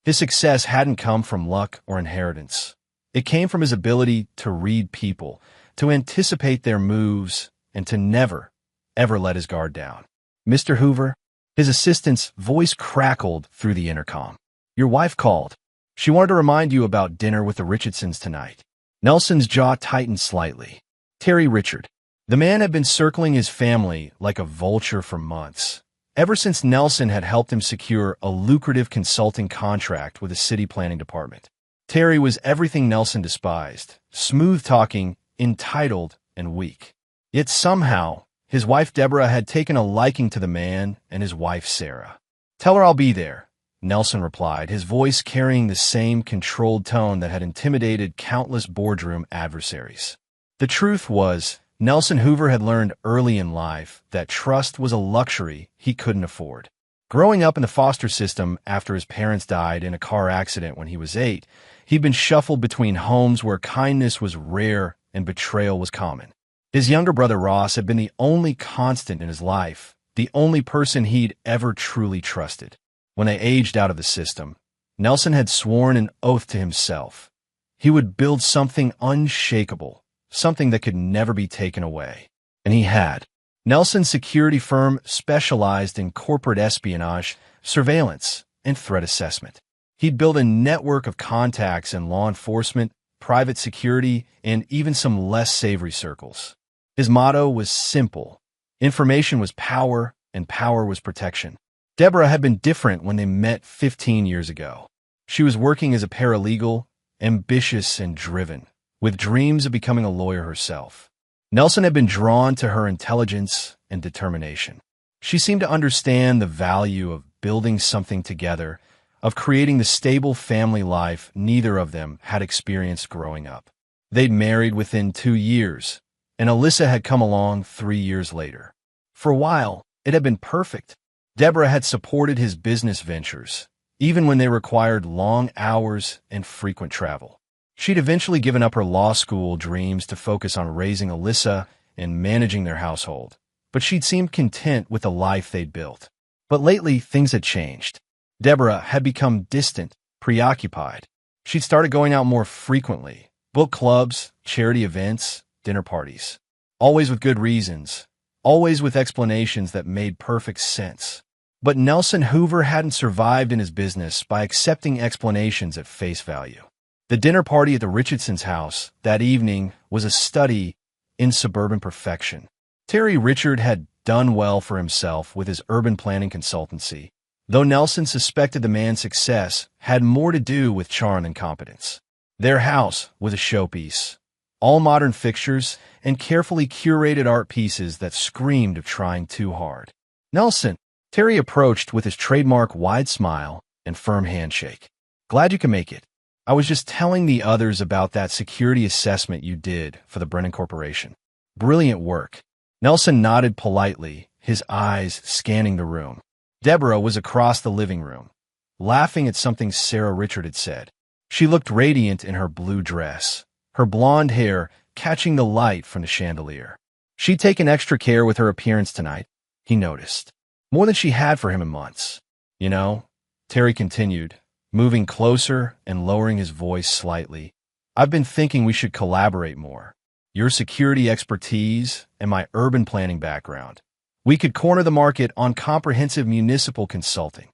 His success hadn't come from luck or inheritance. It came from his ability to read people, to anticipate their moves, and to never, ever let his guard down. "Mr. Hoover?" His assistant's voice crackled through the intercom. "Your wife called. She wanted to remind you about dinner with the Richardsons tonight." Nelson's jaw tightened slightly. Terry Richard. The man had been circling his family like a vulture for months, ever since Nelson had helped him secure a lucrative consulting contract with a city planning department. Terry was everything Nelson despised: smooth-talking, entitled, and weak. Yet somehow, his wife Deborah had taken a liking to the man and his wife Sarah. "Tell her I'll be there," Nelson replied, his voice carrying the same controlled tone that had intimidated countless boardroom adversaries. The truth was, Nelson Hoover had learned early in life that trust was a luxury he couldn't afford. Growing up in the foster system after his parents died in a car accident when he was 8, he'd been shuffled between homes where kindness was rare and betrayal was common. His younger brother Ross had been the only constant in his life, the only person he'd ever truly trusted. When they aged out of the system, Nelson had sworn an oath to himself. He would build something unshakable, something that could never be taken away. And he had. Nelson's security firm specialized in corporate espionage, surveillance, and threat assessment. He'd built a network of contacts in law enforcement, private security, and even some less savory circles. His motto was simple: information was power, and power was protection. Deborah had been different when they met 15 years ago. She was working as a paralegal, ambitious and driven, with dreams of becoming a lawyer herself. Nelson had been drawn to her intelligence and determination. She seemed to understand the value of building something together, of creating the stable family life neither of them had experienced growing up. They'd married within 2 years, and Alyssa had come along 3 years later. For a while, it had been perfect. Deborah had supported his business ventures, even when they required long hours and frequent travel. She'd eventually given up her law school dreams to focus on raising Alyssa and managing their household, but she'd seemed content with the life they'd built. But lately, things had changed. Deborah had become distant, preoccupied. She'd started going out more frequently, book clubs, charity events, dinner parties. Always with good reasons, always with explanations that made perfect sense. But Nelson Hoover hadn't survived in his business by accepting explanations at face value. The dinner party at the Richardsons' house that evening was a study in suburban perfection. Terry Richard had done well for himself with his urban planning consultancy, though Nelson suspected the man's success had more to do with charm than competence. Their house was a showpiece, all modern fixtures and carefully curated art pieces that screamed of trying too hard. "Nelson," Terry approached with his trademark wide smile and firm handshake. "Glad you can make it. I was just telling the others about that security assessment you did for the Brennan Corporation. Brilliant work." Nelson nodded politely, his eyes scanning the room. Deborah was across the living room, laughing at something Sarah Richard had said. She looked radiant in her blue dress, her blonde hair catching the light from the chandelier. She'd taken extra care with her appearance tonight, he noticed. More than she had for him in months. "You know," Terry continued, moving closer and lowering his voice slightly, "I've been thinking we should collaborate more. Your security expertise and my urban planning background. We could corner the market on comprehensive municipal consulting."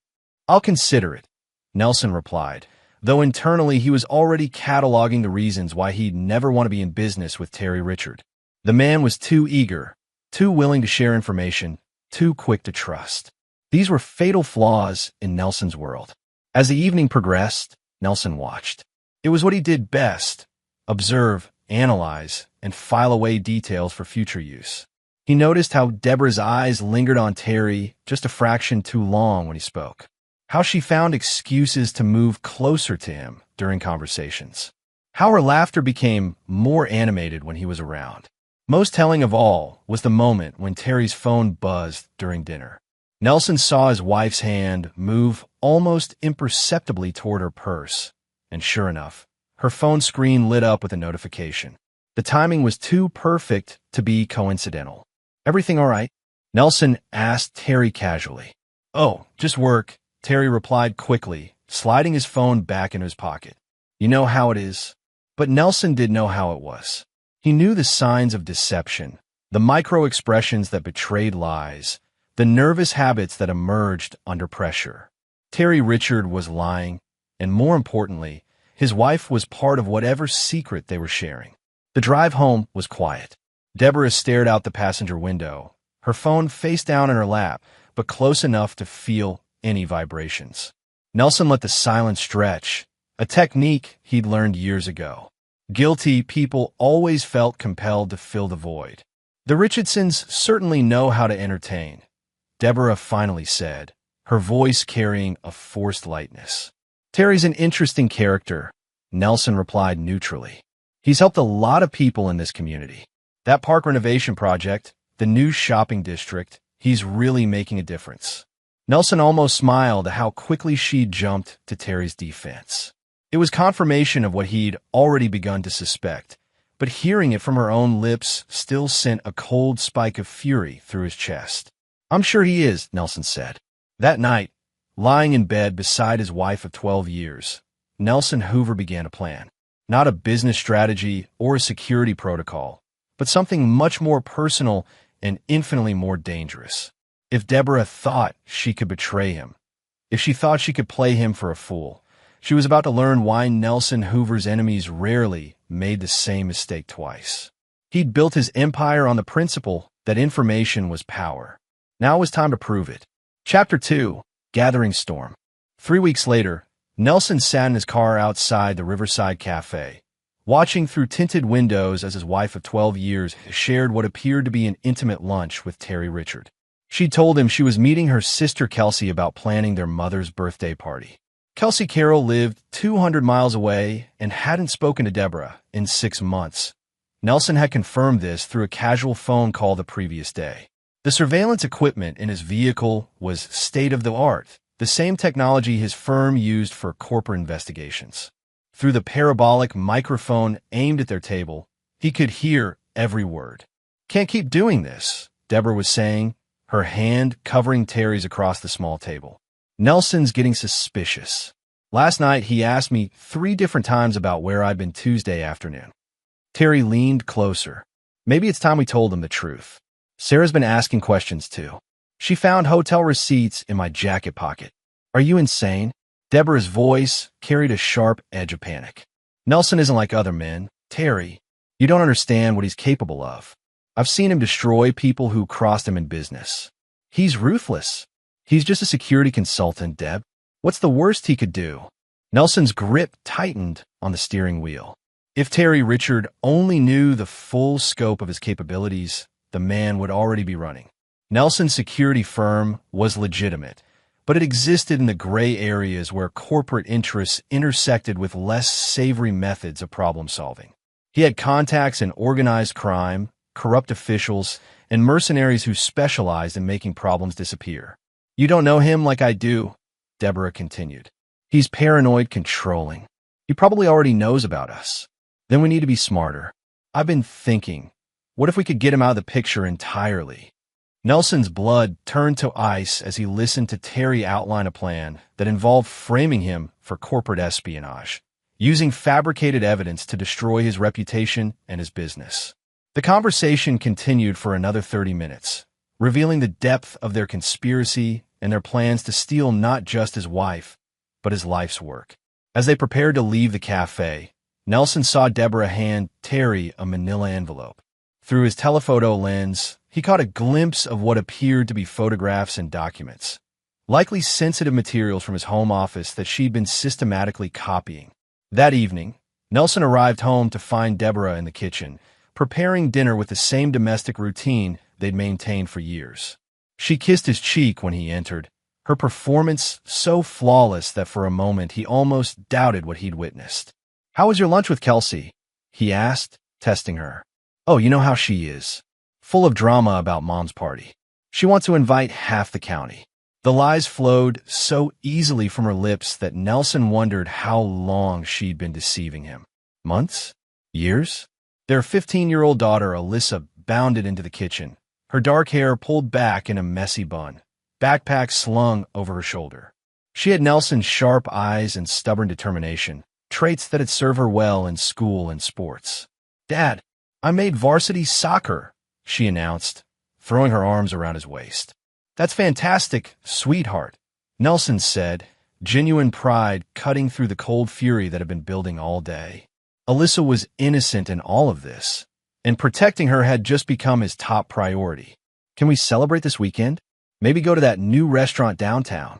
"I'll consider it," Nelson replied, though internally he was already cataloging the reasons why he'd never want to be in business with Terry Richard. The man was too eager, too willing to share information, too quick to trust. These were fatal flaws in Nelson's world. As the evening progressed, Nelson watched. It was what he did best: observe, analyze, and file away details for future use. He noticed how Deborah's eyes lingered on Terry just a fraction too long when he spoke. How she found excuses to move closer to him during conversations. How her laughter became more animated when he was around. Most telling of all was the moment when Terry's phone buzzed during dinner. Nelson saw his wife's hand move almost imperceptibly toward her purse, and sure enough, her phone screen lit up with a notification. The timing was too perfect to be coincidental. "Everything all right?" Nelson asked Terry casually. "Oh, just work," Terry replied quickly, sliding his phone back into his pocket. You know how it is? But Nelson did know how it was. He knew the signs of deception, the micro-expressions that betrayed lies, the nervous habits that emerged under pressure. Terry Richard was lying, and more importantly, his wife was part of whatever secret they were sharing. The drive home was quiet. Deborah stared out the passenger window, her phone face down in her lap, but close enough to feel any vibrations. Nelson let the silence stretch, a technique he'd learned years ago. Guilty people always felt compelled to fill the void. The Richardsons certainly know how to entertain, Deborah finally said, her voice carrying a forced lightness. Terry's an interesting character, Nelson replied neutrally. He's helped a lot of people in this community. That park renovation project, the new shopping district, he's really making a difference. Nelson almost smiled at how quickly she jumped to Terry's defense. It was confirmation of what he'd already begun to suspect, but hearing it from her own lips still sent a cold spike of fury through his chest. I'm sure he is, Nelson said. That night, lying in bed beside his wife of 12 years, Nelson Hoover began a plan. Not a business strategy or a security protocol, but something much more personal and infinitely more dangerous. If Deborah thought she could betray him, if she thought she could play him for a fool, she was about to learn why Nelson Hoover's enemies rarely made the same mistake twice. He'd built his empire on the principle that information was power. Now it was time to prove it. Chapter 2, Gathering Storm. 3 weeks later, Nelson sat in his car outside the Riverside Cafe, watching through tinted windows as his wife of 12 years shared what appeared to be an intimate lunch with Terry Richard. She told him she was meeting her sister Kelsey about planning their mother's birthday party. Kelsey Carroll lived 200 miles away and hadn't spoken to Deborah in 6 months. Nelson had confirmed this through a casual phone call the previous day. The surveillance equipment in his vehicle was state-of-the-art, the same technology his firm used for corporate investigations. Through the parabolic microphone aimed at their table, he could hear every word. Can't keep doing this, Deborah was saying, her hand covering Terry's across the small table. Nelson's getting suspicious. Last night, he asked me 3 different times about where I'd been Tuesday afternoon. Terry leaned closer. Maybe it's time we told him the truth. Sarah's been asking questions too. She found hotel receipts in my jacket pocket. Are you insane? Deborah's voice carried a sharp edge of panic. Nelson isn't like other men. Terry, you don't understand what he's capable of. I've seen him destroy people who crossed him in business. He's ruthless. He's just a security consultant, Deb. What's the worst he could do? Nelson's grip tightened on the steering wheel. If Terry Richard only knew the full scope of his capabilities, the man would already be running. Nelson's security firm was legitimate, but it existed in the gray areas where corporate interests intersected with less savory methods of problem solving. He had contacts in organized crime, corrupt officials, and mercenaries who specialized in making problems disappear. You don't know him like I do, Deborah continued. He's paranoid, controlling. He probably already knows about us. Then we need to be smarter. I've been thinking, what if we could get him out of the picture entirely? Nelson's blood turned to ice as he listened to Terry outline a plan that involved framing him for corporate espionage, using fabricated evidence to destroy his reputation and his business. The conversation continued for another 30 minutes, revealing the depth of their conspiracy and their plans to steal not just his wife, but his life's work. As they prepared to leave the cafe, Nelson saw Deborah hand Terry a manila envelope. Through his telephoto lens, he caught a glimpse of what appeared to be photographs and documents, likely sensitive materials from his home office that she'd been systematically copying. That evening, Nelson arrived home to find Deborah in the kitchen, preparing dinner with the same domestic routine they'd maintained for years. She kissed his cheek when he entered, her performance so flawless that for a moment he almost doubted what he'd witnessed. "How was your lunch with Kelsey?" he asked, testing her. "Oh, you know how she is. Full of drama about Mom's party. She wants to invite half the county." The lies flowed so easily from her lips that Nelson wondered how long she'd been deceiving him. Months? Years? Their 15-year-old daughter, Alyssa, bounded into the kitchen, her dark hair pulled back in a messy bun, backpack slung over her shoulder. She had Nelson's sharp eyes and stubborn determination, traits that had served her well in school and sports. "Dad, I made varsity soccer," she announced, throwing her arms around his waist. "That's fantastic, sweetheart," Nelson said, genuine pride cutting through the cold fury that had been building all day. Alyssa was innocent in all of this, and protecting her had just become his top priority. "Can we celebrate this weekend? Maybe go to that new restaurant downtown?"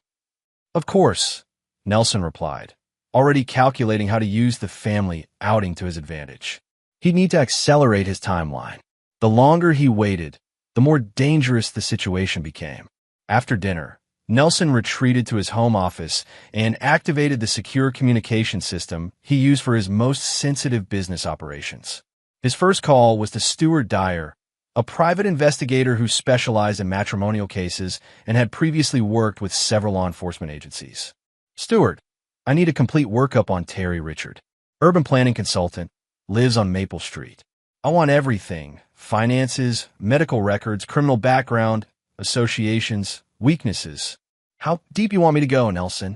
"Of course," Nelson replied, already calculating how to use the family outing to his advantage. He'd need to accelerate his timeline. The longer he waited, the more dangerous the situation became. After dinner, Nelson retreated to his home office and activated the secure communication system he used for his most sensitive business operations. His first call was to Stuart Dyer, a private investigator who specialized in matrimonial cases and had previously worked with several law enforcement agencies. "Stuart, I need a complete workup on Terry Richard. Urban planning consultant, lives on Maple Street. I want everything: finances, medical records, criminal background, associations, weaknesses." "How deep you want me to go, Nelson?"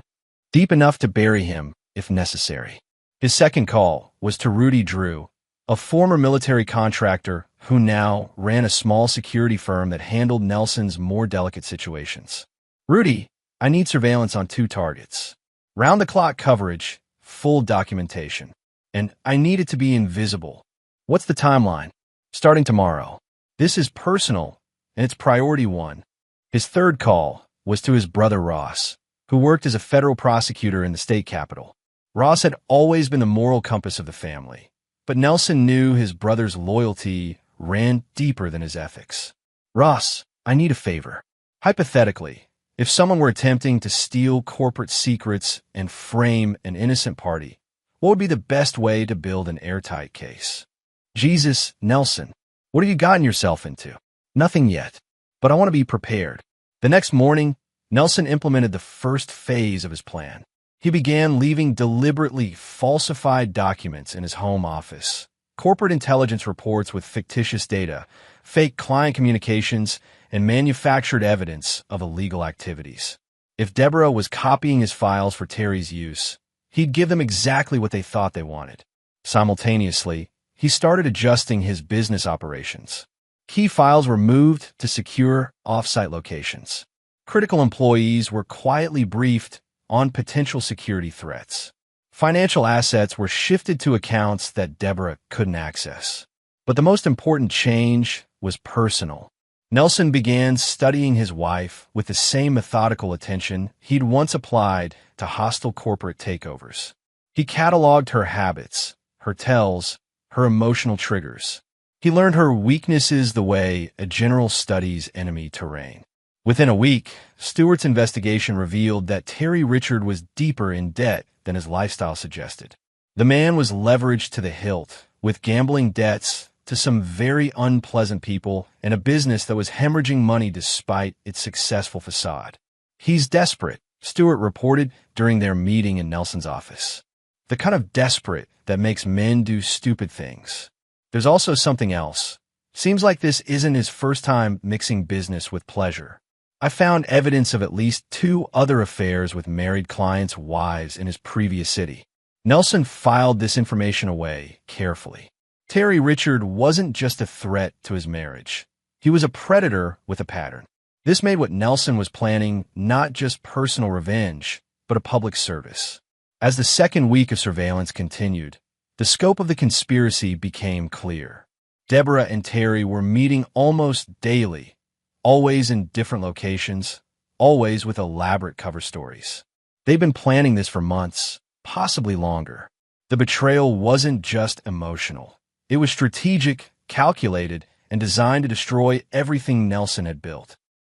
"Deep enough to bury him, if necessary." His second call was to Rudy Drew, a former military contractor who now ran a small security firm that handled Nelson's more delicate situations. "Rudy, I need surveillance on 2 targets. Round-the-clock coverage, full documentation. And I need it to be invisible. What's the timeline?" "Starting tomorrow." "This is personal, and it's priority 1. His third call was to his brother Ross, who worked as a federal prosecutor in the state capitol. Ross had always been the moral compass of the family, but Nelson knew his brother's loyalty ran deeper than his ethics. "Ross, I need a favor. Hypothetically, if someone were attempting to steal corporate secrets and frame an innocent party, what would be the best way to build an airtight case?" "Jesus, Nelson, what have you gotten yourself into?" "Nothing yet, but I want to be prepared." The next morning, Nelson implemented the first phase of his plan. He began leaving deliberately falsified documents in his home office, corporate intelligence reports with fictitious data, fake client communications, and manufactured evidence of illegal activities. If Deborah was copying his files for Terry's use, he'd give them exactly what they thought they wanted. Simultaneously, he started adjusting his business operations. Key files were moved to secure off-site locations. Critical employees were quietly briefed on potential security threats. Financial assets were shifted to accounts that Deborah couldn't access. But the most important change was personal. Nelson began studying his wife with the same methodical attention he'd once applied to hostile corporate takeovers. He cataloged her habits, her tells, her emotional triggers. He learned her weaknesses the way a general studies enemy terrain. Within a week, Stewart's investigation revealed that Terry Richard was deeper in debt than his lifestyle suggested. The man was leveraged to the hilt, with gambling debts to some very unpleasant people and a business that was hemorrhaging money despite its successful facade. "He's desperate," Stewart reported during their meeting in Nelson's office. "The kind of desperate that makes men do stupid things." There's also something else. Seems like this isn't his first time mixing business with pleasure. I found evidence of at least 2 other affairs with married clients' wives in his previous city. Nelson filed this information away carefully. Terry Richard wasn't just a threat to his marriage. He was a predator with a pattern. This made what Nelson was planning not just personal revenge, but a public service. As the second week of surveillance continued, the scope of the conspiracy became clear. Deborah and Terry were meeting almost daily, always in different locations, always with elaborate cover stories. They'd been planning this for months, possibly longer. The betrayal wasn't just emotional. It was strategic, calculated, and designed to destroy everything Nelson had built.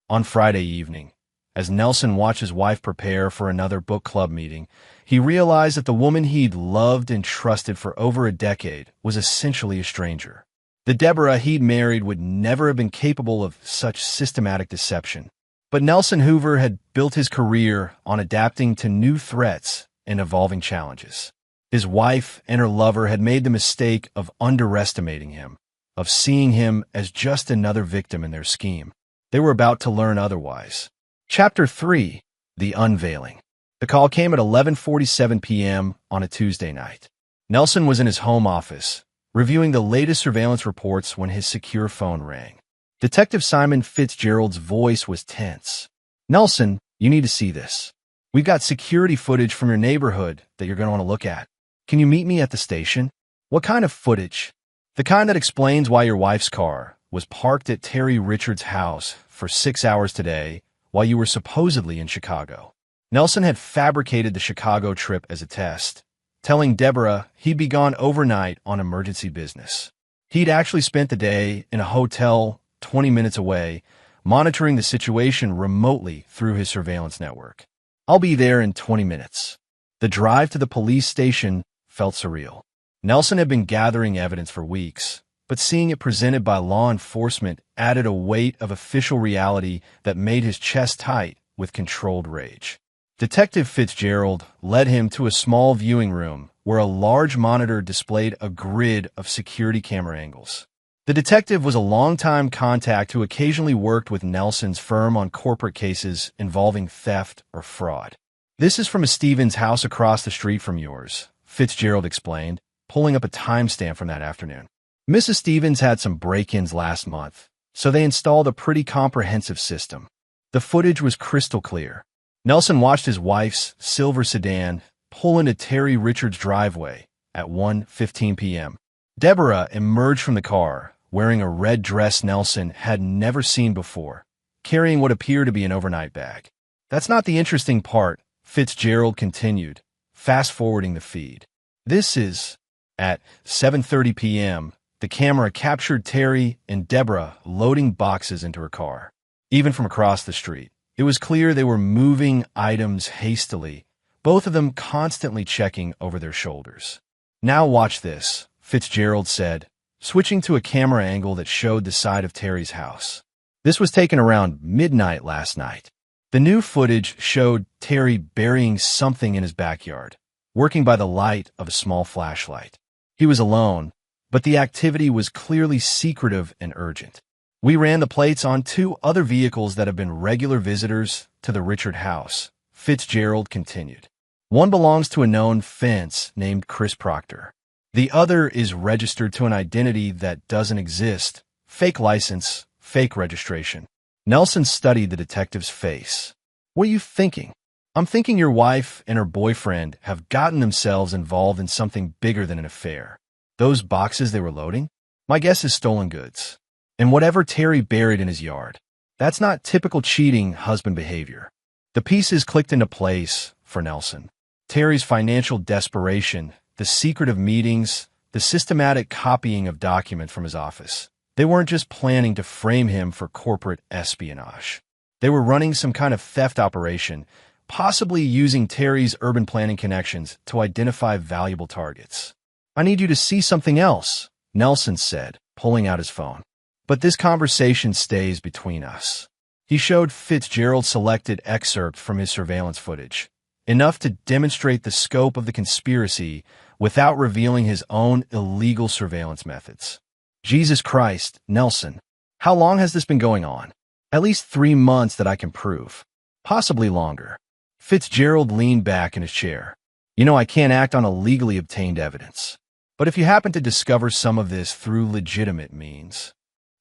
On Friday evening, as Nelson watched his wife prepare for another book club meeting, he realized that the woman he'd loved and trusted for over a decade was essentially a stranger. The Deborah he'd married would never have been capable of such systematic deception. But Nelson Hoover had built his career on adapting to new threats and evolving challenges. His wife and her lover had made the mistake of underestimating him, of seeing him as just another victim in their scheme. They were about to learn otherwise. Chapter 3: The Unveiling. The call came at 11:47 p.m. on a Tuesday night. Nelson was in his home office, reviewing the latest surveillance reports when his secure phone rang. Detective Simon Fitzgerald's voice was tense. "Nelson, you need to see this. We've got security footage from your neighborhood that you're going to want to look at. Can you meet me at the station?" "What kind of footage?" "The kind that explains why your wife's car was parked at Terry Richards' house for 6 hours today while you were supposedly in Chicago." Nelson had fabricated the Chicago trip as a test, telling Deborah he'd be gone overnight on emergency business. He'd actually spent the day in a hotel 20 minutes away, monitoring the situation remotely through his surveillance network. "I'll be there in 20 minutes. The drive to the police station felt surreal. Nelson had been gathering evidence for weeks, but seeing it presented by law enforcement added a weight of official reality that made his chest tight with controlled rage. Detective Fitzgerald led him to a small viewing room where a large monitor displayed a grid of security camera angles. The detective was a longtime contact who occasionally worked with Nelson's firm on corporate cases involving theft or fraud. "This is from a Stevens house across the street from yours," Fitzgerald explained, pulling up a timestamp from that afternoon. "Mrs. Stevens had some break-ins last month, so they installed a pretty comprehensive system." The footage was crystal clear. Nelson watched his wife's silver sedan pull into Terry Richards' driveway at 1:15 p.m. Deborah emerged from the car, wearing a red dress Nelson had never seen before, carrying what appeared to be an overnight bag. "That's not the interesting part," Fitzgerald continued, fast-forwarding the feed. "This is..." At 7:30 p.m., the camera captured Terry and Deborah loading boxes into her car. Even from across the street, it was clear they were moving items hastily, both of them constantly checking over their shoulders. "Now watch this," Fitzgerald said, switching to a camera angle that showed the side of Terry's house. This was taken around midnight last night. The new footage showed Terry burying something in his backyard, working by the light of a small flashlight. He was alone, but the activity was clearly secretive and urgent. "We ran the plates on 2 other vehicles that have been regular visitors to the Richard house," Fitzgerald continued. "One belongs to a known fence named Chris Proctor. The other is registered to an identity that doesn't exist. Fake license, fake registration." Nelson studied the detective's face. "What are you thinking?" "I'm thinking your wife and her boyfriend have gotten themselves involved in something bigger than an affair. Those boxes they were loading? My guess is stolen goods. And whatever Terry buried in his yard. That's not typical cheating husband behavior." The pieces clicked into place for Nelson. Terry's financial desperation, the secretive meetings, the systematic copying of documents from his office. They weren't just planning to frame him for corporate espionage. They were running some kind of theft operation, possibly using Terry's urban planning connections to identify valuable targets. "I need you to see something else," Nelson said, pulling out his phone. "But this conversation stays between us." He showed Fitzgerald selected excerpt from his surveillance footage, enough to demonstrate the scope of the conspiracy without revealing his own illegal surveillance methods. "Jesus Christ, Nelson, how long has this been going on?" "At least 3 months that I can prove. Possibly longer." Fitzgerald leaned back in his chair. "You know I can't act on illegally obtained evidence. But if you happen to discover some of this through legitimate means..."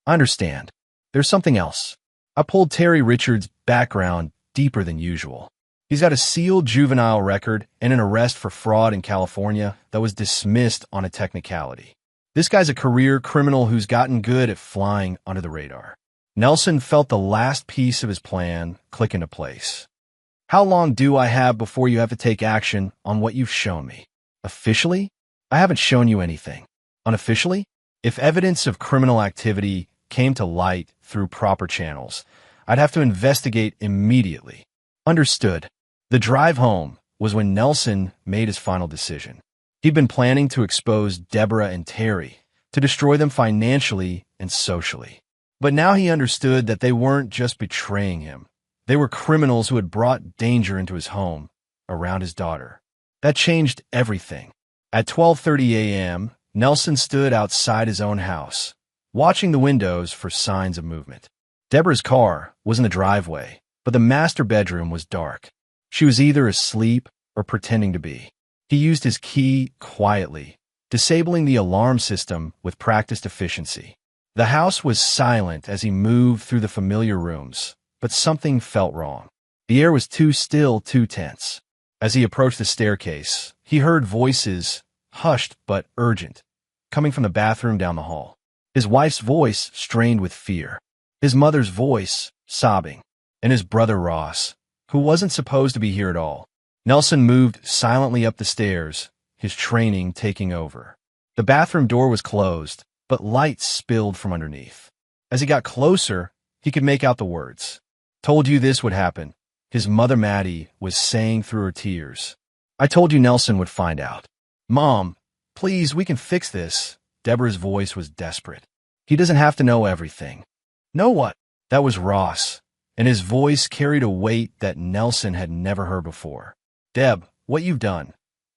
"I understand. There's something else." I pulled Terry Richards' background deeper than usual. He's got a sealed juvenile record and an arrest for fraud in California that was dismissed on a technicality. This guy's a career criminal who's gotten good at flying under the radar. Nelson felt the last piece of his plan click into place. "How long do I have before you have to take action on what you've shown me?" "Officially? I haven't shown you anything." "Unofficially? If evidence of criminal activity came to light through proper channels, I'd have to investigate immediately." "Understood." The drive home was when Nelson made his final decision. He'd been planning to expose Deborah and Terry, to destroy them financially and socially. But now he understood that they weren't just betraying him. They were criminals who had brought danger into his home, around his daughter. That changed everything. At 12:30 a.m., Nelson stood outside his own house, watching the windows for signs of movement. Deborah's car was in the driveway, but the master bedroom was dark. She was either asleep or pretending to be. He used his key quietly, disabling the alarm system with practiced efficiency. The house was silent as he moved through the familiar rooms, but something felt wrong. The air was too still, too tense. As he approached the staircase, he heard voices, hushed but urgent, coming from the bathroom down the hall. His wife's voice strained with fear, his mother's voice sobbing, and his brother Ross, who wasn't supposed to be here at all. Nelson moved silently up the stairs, his training taking over. The bathroom door was closed, but light spilled from underneath. As he got closer, he could make out the words. "Told you this would happen," his mother Maddie was saying through her tears. "I told you Nelson would find out." "Mom, please, we can fix this." Deborah's voice was desperate. "He doesn't have to know everything." "Know what?" That was Ross, and his voice carried a weight that Nelson had never heard before. "Deb, what you've done.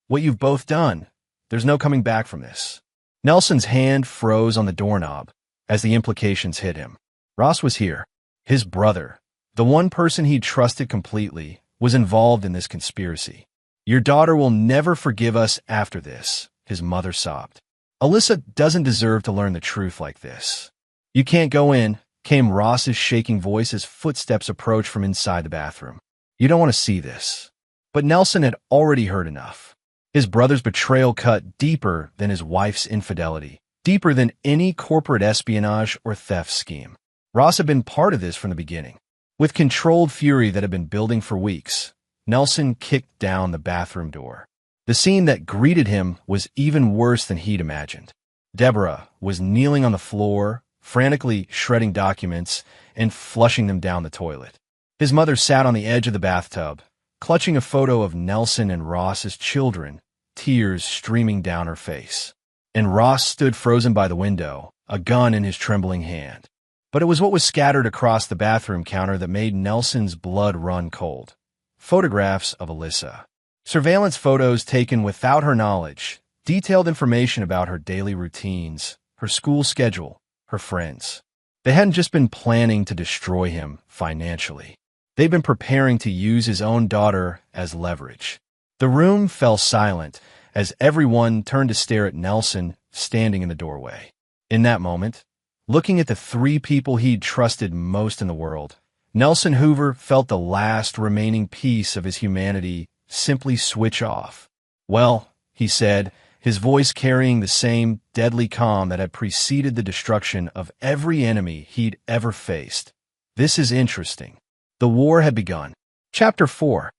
What you've both done. There's no coming back from this." Nelson's hand froze on the doorknob as the implications hit him. Ross was here. His brother, the one person he trusted completely, was involved in this conspiracy. "Your daughter will never forgive us after this," his mother sobbed. "Alyssa doesn't deserve to learn the truth like this." "You can't go in," came Ross's shaking voice as footsteps approached from inside the bathroom. "You don't want to see this." But Nelson had already heard enough. His brother's betrayal cut deeper than his wife's infidelity, deeper than any corporate espionage or theft scheme. Ross had been part of this from the beginning. With controlled fury that had been building for weeks, Nelson kicked down the bathroom door. The scene that greeted him was even worse than he'd imagined. Deborah was kneeling on the floor, frantically shredding documents and flushing them down the toilet. His mother sat on the edge of the bathtub, clutching a photo of Nelson and Ross as children, tears streaming down her face. And Ross stood frozen by the window, a gun in his trembling hand. But it was what was scattered across the bathroom counter that made Nelson's blood run cold. Photographs of Alyssa. Surveillance photos taken without her knowledge, detailed information about her daily routines, her school schedule, her friends. They hadn't just been planning to destroy him financially. They'd been preparing to use his own daughter as leverage. The room fell silent as everyone turned to stare at Nelson standing in the doorway. In that moment, looking at the three people he'd trusted most in the world, Nelson Hoover felt the last remaining piece of his humanity simply switch off. "Well," he said, his voice carrying the same deadly calm that had preceded the destruction of every enemy he'd ever faced. "This is interesting." The war had begun. Chapter 4.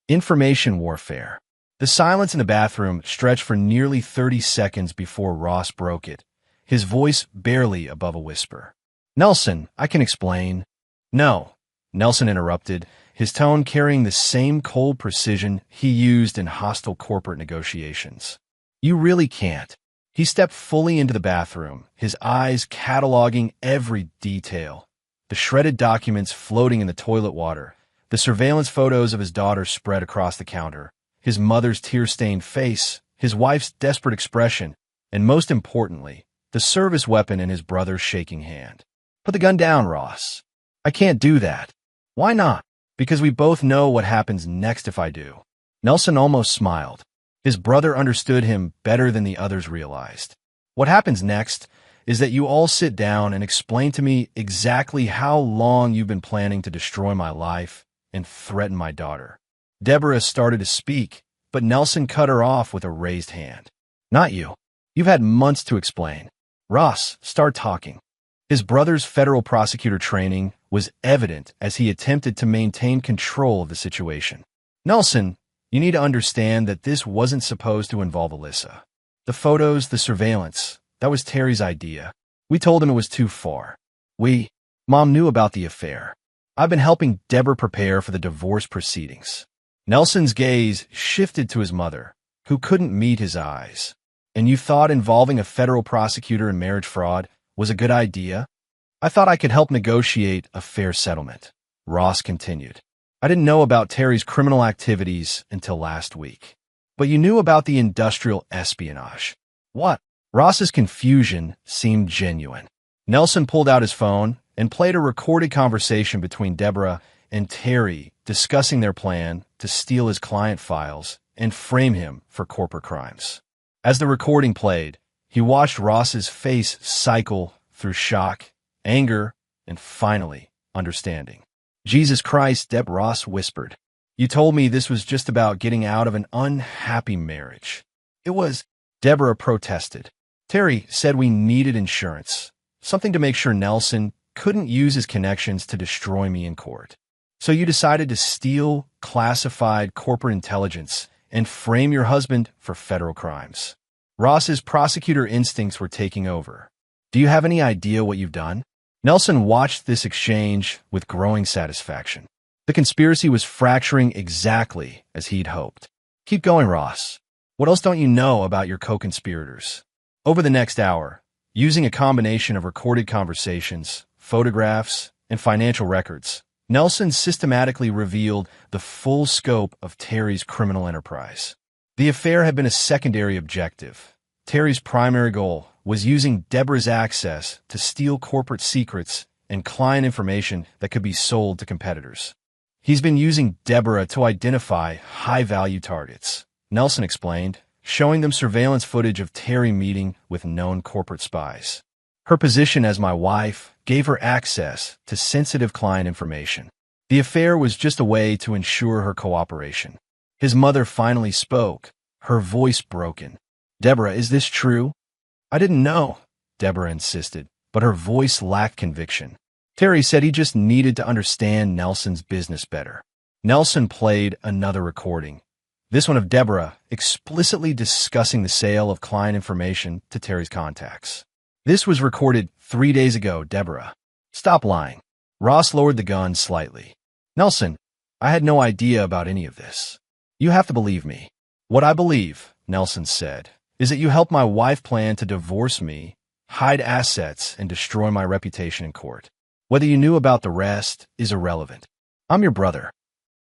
Information Warfare. The silence in the bathroom stretched for nearly 30 seconds before Ross broke it, his voice barely above a whisper. "Nelson, I can explain." "No," Nelson interrupted, his tone carrying the same cold precision he used in hostile corporate negotiations. "You really can't." He stepped fully into the bathroom, his eyes cataloging every detail. The shredded documents floating in the toilet water, the surveillance photos of his daughter spread across the counter, his mother's tear-stained face, his wife's desperate expression, and most importantly, the service weapon in his brother's shaking hand. "Put the gun down, Ross." "I can't do that." "Why not?" "Because we both know what happens next if I do." Nelson almost smiled. His brother understood him better than the others realized. "What happens next is that you all sit down and explain to me exactly how long you've been planning to destroy my life and threaten my daughter." Deborah started to speak, but Nelson cut her off with a raised hand. "Not you. You've had months to explain." "Ross, start talking." His brother's federal prosecutor training was evident as he attempted to maintain control of the situation. "Nelson, you need to understand that this wasn't supposed to involve Alyssa. The photos, the surveillance, that was Terry's idea. We told him it was too far. Mom knew about the affair. I've been helping Deborah prepare for the divorce proceedings." Nelson's gaze shifted to his mother, who couldn't meet his eyes. "And you thought involving a federal prosecutor in marriage fraud was a good idea?" "I thought I could help negotiate a fair settlement," Ross continued. "I didn't know about Terry's criminal activities until last week." "But you knew about the industrial espionage." "What?" Ross's confusion seemed genuine. Nelson pulled out his phone and played a recorded conversation between Deborah and Terry discussing their plan to steal his client files and frame him for corporate crimes. As the recording played, he watched Ross's face cycle through shock, anger, and finally, understanding. "Jesus Christ," Ross whispered. "You told me this was just about getting out of an unhappy marriage." "It was," Deborah protested. "Terry said we needed insurance, something to make sure Nelson couldn't use his connections to destroy me in court. So you decided to steal classified corporate intelligence and frame your husband for federal crimes." Ross's prosecutor instincts were taking over. "Do you have any idea what you've done?" Nelson watched this exchange with growing satisfaction. The conspiracy was fracturing exactly as he'd hoped. "Keep going, Ross. What else don't you know about your co-conspirators?" Over the next hour, using a combination of recorded conversations, photographs, and financial records, Nelson systematically revealed the full scope of Terry's criminal enterprise. The affair had been a secondary objective. Terry's primary goal was using Deborah's access to steal corporate secrets and client information that could be sold to competitors. "He's been using Deborah to identify high-value targets," Nelson explained, showing them surveillance footage of Terry meeting with known corporate spies. "Her position as my wife gave her access to sensitive client information. The affair was just a way to ensure her cooperation." His mother finally spoke, her voice broken. "Deborah, is this true?" "I didn't know," Deborah insisted, but her voice lacked conviction. "Terry said he just needed to understand Nelson's business better." Nelson played another recording, this one of Deborah explicitly discussing the sale of client information to Terry's contacts. "This was recorded 3 days ago, Deborah. Stop lying." Ross lowered the gun slightly. "Nelson, I had no idea about any of this. You have to believe me." "What I believe," Nelson said, "is that you helped my wife plan to divorce me, hide assets, and destroy my reputation in court. Whether you knew about the rest is irrelevant. I'm your brother.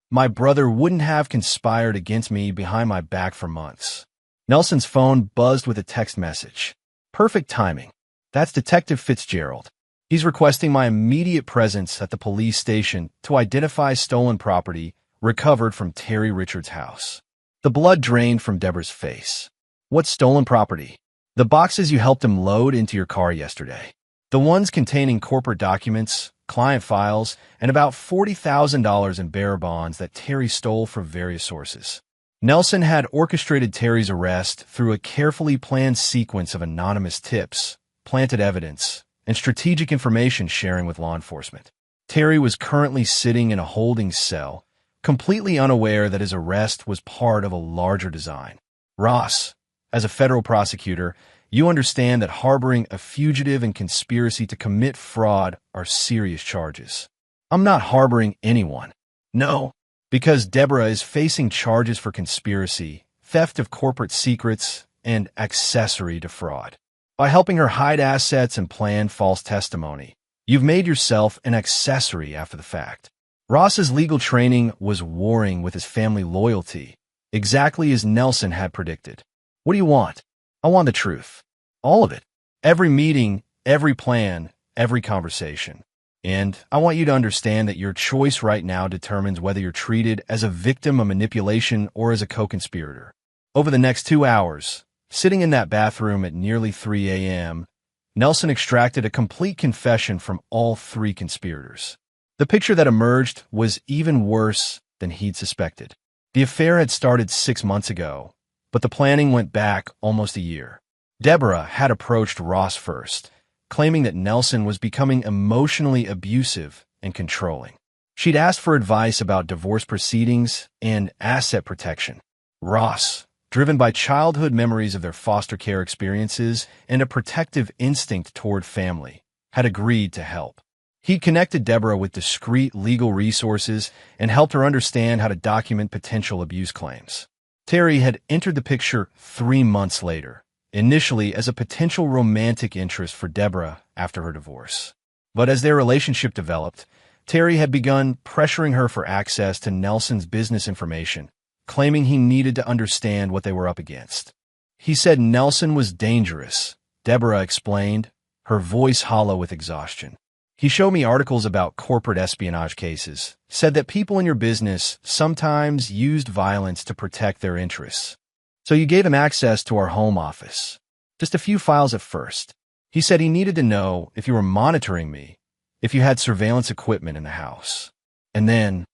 My brother wouldn't have conspired against me behind my back for months." Nelson's phone buzzed with a text message. "Perfect timing. That's Detective Fitzgerald. He's requesting my immediate presence at the police station to identify stolen property recovered from Terry Richards' house." The blood drained from Deborah's face. "What stolen property?" "The boxes you helped him load into your car yesterday. The ones containing corporate documents, client files, and about $40,000 in bearer bonds that Terry stole from various sources." Nelson had orchestrated Terry's arrest through a carefully planned sequence of anonymous tips, planted evidence, and strategic information sharing with law enforcement. Terry was currently sitting in a holding cell, completely unaware that his arrest was part of a larger design. "Ross, as a federal prosecutor, you understand that harboring a fugitive and conspiracy to commit fraud are serious charges." "I'm not harboring anyone." "No, because Deborah is facing charges for conspiracy, theft of corporate secrets, and accessory to fraud. By helping her hide assets and plan false testimony, you've made yourself an accessory after the fact." Ross's legal training was warring with his family loyalty, exactly as Nelson had predicted. "What do you want?" "I want the truth. All of it. Every meeting, every plan, every conversation. And I want you to understand that your choice right now determines whether you're treated as a victim of manipulation or as a co-conspirator." Over the next 2 hours, sitting in that bathroom at nearly 3 a.m., Nelson extracted a complete confession from all 3 conspirators. The picture that emerged was even worse than he'd suspected. The affair had started 6 months ago, but the planning went back almost a year. Deborah had approached Ross first, claiming that Nelson was becoming emotionally abusive and controlling. She'd asked for advice about divorce proceedings and asset protection. Ross, driven by childhood memories of their foster care experiences and a protective instinct toward family, had agreed to help. He connected Deborah with discreet legal resources and helped her understand how to document potential abuse claims. Terry had entered the picture 3 months later, initially as a potential romantic interest for Deborah after her divorce. But as their relationship developed, Terry had begun pressuring her for access to Nelson's business information, claiming he needed to understand what they were up against. He said Nelson was dangerous, Deborah explained, her voice hollow with exhaustion. He showed me articles about corporate espionage cases, said that people in your business sometimes used violence to protect their interests. So you gave him access to our home office. Just a few files at first. He said he needed to know if you were monitoring me, if you had surveillance equipment in the house. And then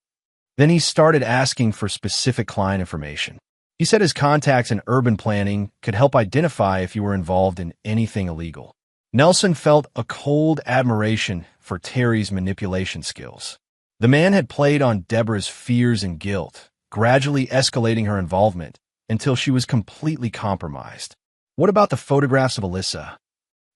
he started asking for specific client information. He said his contacts in urban planning could help identify if you were involved in anything illegal. Nelson felt a cold admiration for Terry's manipulation skills. The man had played on Deborah's fears and guilt, gradually escalating her involvement until she was completely compromised. What about the photographs of Alyssa?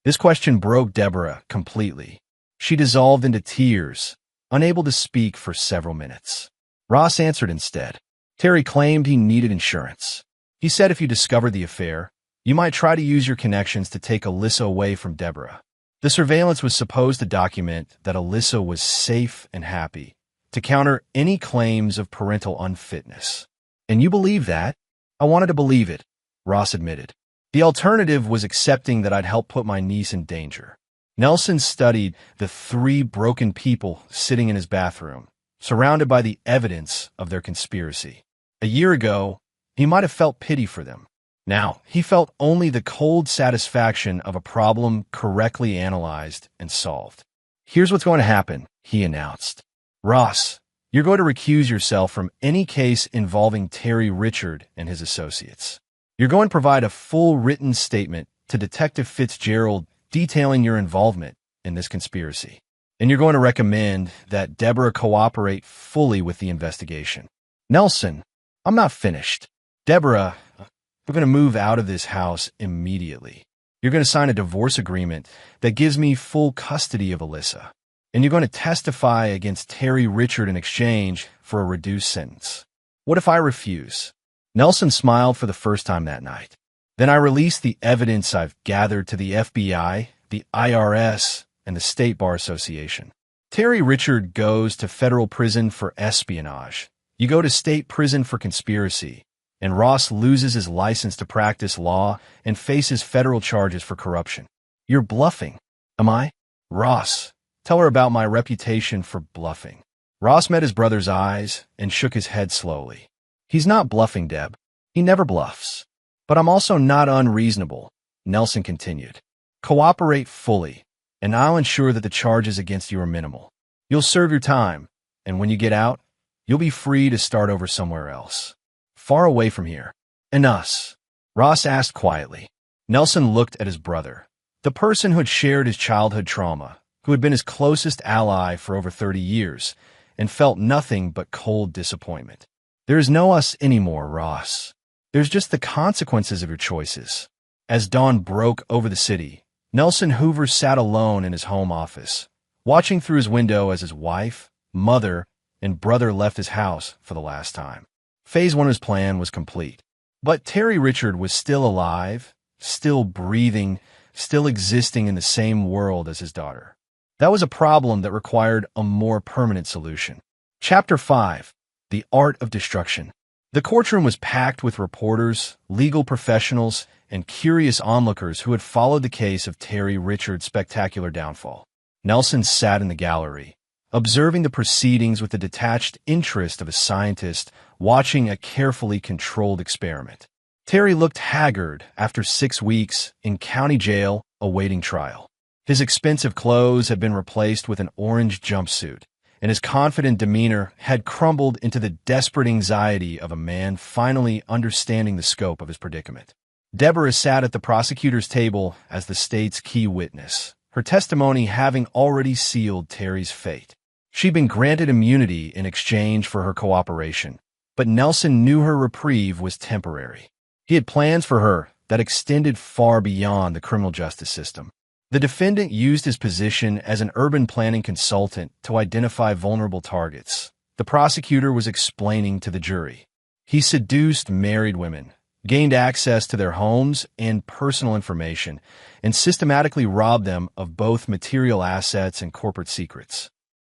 This question broke Deborah completely. She dissolved into tears, unable to speak for several minutes. Ross answered instead. Terry claimed he needed insurance. He said if you discovered the affair, you might try to use your connections to take Alyssa away from Deborah. The surveillance was supposed to document that Alyssa was safe and happy, to counter any claims of parental unfitness. And you believe that? I wanted to believe it, Ross admitted. The alternative was accepting that I'd help put my niece in danger. Nelson studied the 3 broken people sitting in his bathroom, surrounded by the evidence of their conspiracy. A year ago, he might have felt pity for them. Now, he felt only the cold satisfaction of a problem correctly analyzed and solved. Here's what's going to happen, he announced. Ross, you're going to recuse yourself from any case involving Terry Richard and his associates. You're going to provide a full written statement to Detective Fitzgerald detailing your involvement in this conspiracy. And you're going to recommend that Deborah cooperate fully with the investigation. Nelson, I'm not finished. Deborah, we're going to move out of this house immediately. You're going to sign a divorce agreement that gives me full custody of Alyssa. And you're going to testify against Terry Richard in exchange for a reduced sentence. What if I refuse? Nelson smiled for the first time that night. Then I released the evidence I've gathered to the FBI, the IRS, and the State Bar Association. Terry Richard goes to federal prison for espionage. You go to state prison for conspiracy. And Ross loses his license to practice law and faces federal charges for corruption. You're bluffing. Am I? Ross, tell her about my reputation for bluffing. Ross met his brother's eyes and shook his head slowly. He's not bluffing, Deb. He never bluffs. But I'm also not unreasonable, Nelson continued. Cooperate fully, and I'll ensure that the charges against you are minimal. You'll serve your time, and when you get out, you'll be free to start over somewhere else. Far away from here. And us? Ross asked quietly. Nelson looked at his brother, the person who had shared his childhood trauma, who had been his closest ally for over 30 years, and felt nothing but cold disappointment. There is no us anymore, Ross. There's just the consequences of your choices. As dawn broke over the city, Nelson Hoover sat alone in his home office, watching through his window as his wife, mother, and brother left his house for the last time. Phase 1 of his plan was complete. But Terry Richard was still alive, still breathing, still existing in the same world as his daughter. That was a problem that required a more permanent solution. Chapter 5. The Art of Destruction. The courtroom was packed with reporters, legal professionals, and curious onlookers who had followed the case of Terry Richard's spectacular downfall. Nelson sat in the gallery, observing the proceedings with the detached interest of a scientist watching a carefully controlled experiment. Terry looked haggard after 6 weeks in county jail awaiting trial. His expensive clothes had been replaced with an orange jumpsuit, and his confident demeanor had crumbled into the desperate anxiety of a man finally understanding the scope of his predicament. Deborah sat at the prosecutor's table as the state's key witness, her testimony having already sealed Terry's fate. She'd been granted immunity in exchange for her cooperation, but Nelson knew her reprieve was temporary. He had plans for her that extended far beyond the criminal justice system. The defendant used his position as an urban planning consultant to identify vulnerable targets. The prosecutor was explaining to the jury. He seduced married women, gained access to their homes and personal information, and systematically robbed them of both material assets and corporate secrets.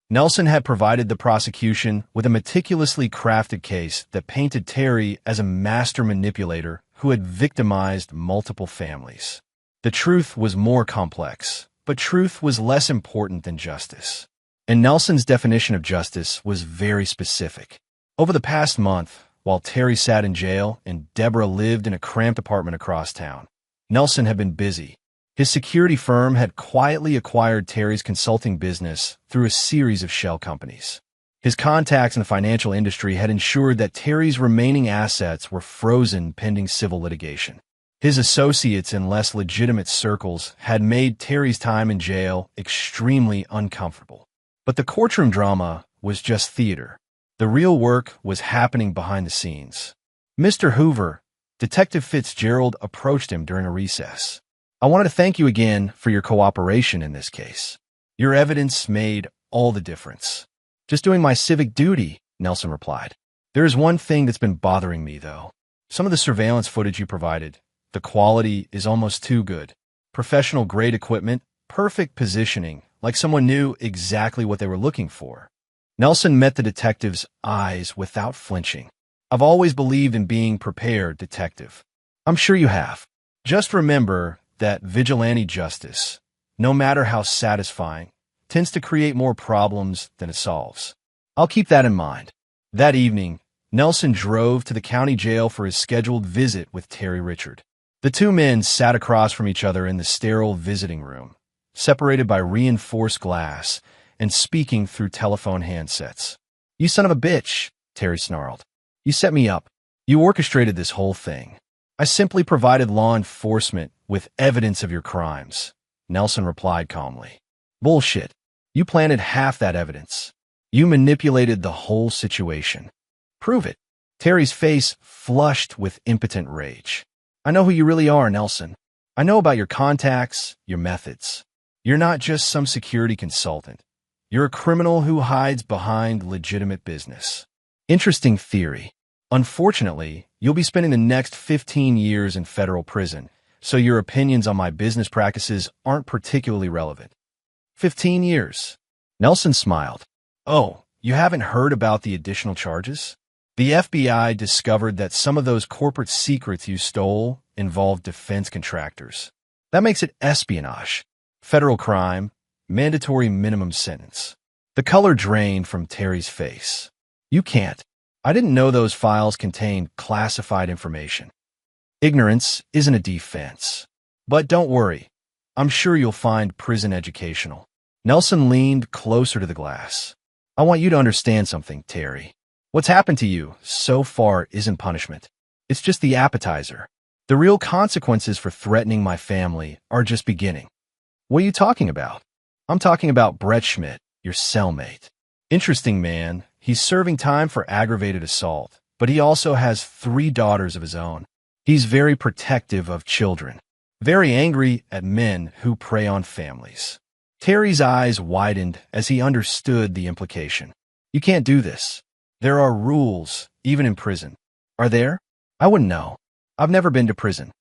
Nelson had provided the prosecution with a meticulously crafted case that painted Terry as a master manipulator who had victimized multiple families. The truth was more complex, But truth was less important than justice. And Nelson's definition of justice was very specific. Over the past month, while Terry sat in jail and Deborah lived in a cramped apartment across town, Nelson had been busy. His security firm had quietly acquired Terry's consulting business through a series of shell companies. His contacts in the financial industry had ensured that Terry's remaining assets were frozen pending civil litigation. His associates in less legitimate circles had made Terry's time in jail extremely uncomfortable. But the courtroom drama was just theater. The real work was happening behind the scenes. Mr. Hoover, Detective Fitzgerald approached him during a recess. I wanted to thank you again for your cooperation in this case. Your evidence made all the difference. Just doing my civic duty, Nelson replied. There is one thing that's been bothering me, though. Some of the surveillance footage you provided, the quality is almost too good. Professional-grade equipment, perfect positioning, like someone knew exactly what they were looking for. Nelson met the detective's eyes without flinching. I've always believed in being prepared, detective. I'm sure you have. Just remember that vigilante justice, no matter how satisfying, tends to create more problems than it solves. I'll keep that in mind. That evening, Nelson drove to the county jail for his scheduled visit with Terry Richard. The two men sat across from each other in the sterile visiting room, separated by reinforced glass and speaking through telephone handsets. You son of a bitch, Terry snarled. You set me up. You orchestrated this whole thing. I simply provided law enforcement with evidence of your crimes, Nelson replied calmly. Bullshit. You planted half that evidence. You manipulated the whole situation. Prove it. Terry's face flushed with impotent rage. I know who you really are, Nelson. I know about your contacts, your methods. You're not just some security consultant. You're a criminal who hides behind legitimate business. Interesting theory. Unfortunately, you'll be spending the next 15 years in federal prison, so your opinions on my business practices aren't particularly relevant. 15 years. Nelson smiled. Oh, you haven't heard about the additional charges? The FBI discovered that some of those corporate secrets you stole involved defense contractors. That makes it espionage. Federal crime, mandatory minimum sentence. The color drained from Terry's face. You can't. I didn't know those files contained classified information. Ignorance isn't a defense. But don't worry. I'm sure you'll find prison educational. Nelson leaned closer to the glass. I want you to understand something, Terry. What's happened to you so far isn't punishment. It's just the appetizer. The real consequences for threatening my family are just beginning. What are you talking about? I'm talking about Brett Schmidt, your cellmate. Interesting man. He's serving time for aggravated assault, but he also has 3 daughters of his own. He's very protective of children, very angry at men who prey on families. Terry's eyes widened as he understood the implication. You can't do this. There are rules, even in prison. Are there? I wouldn't know. I've never been to prison.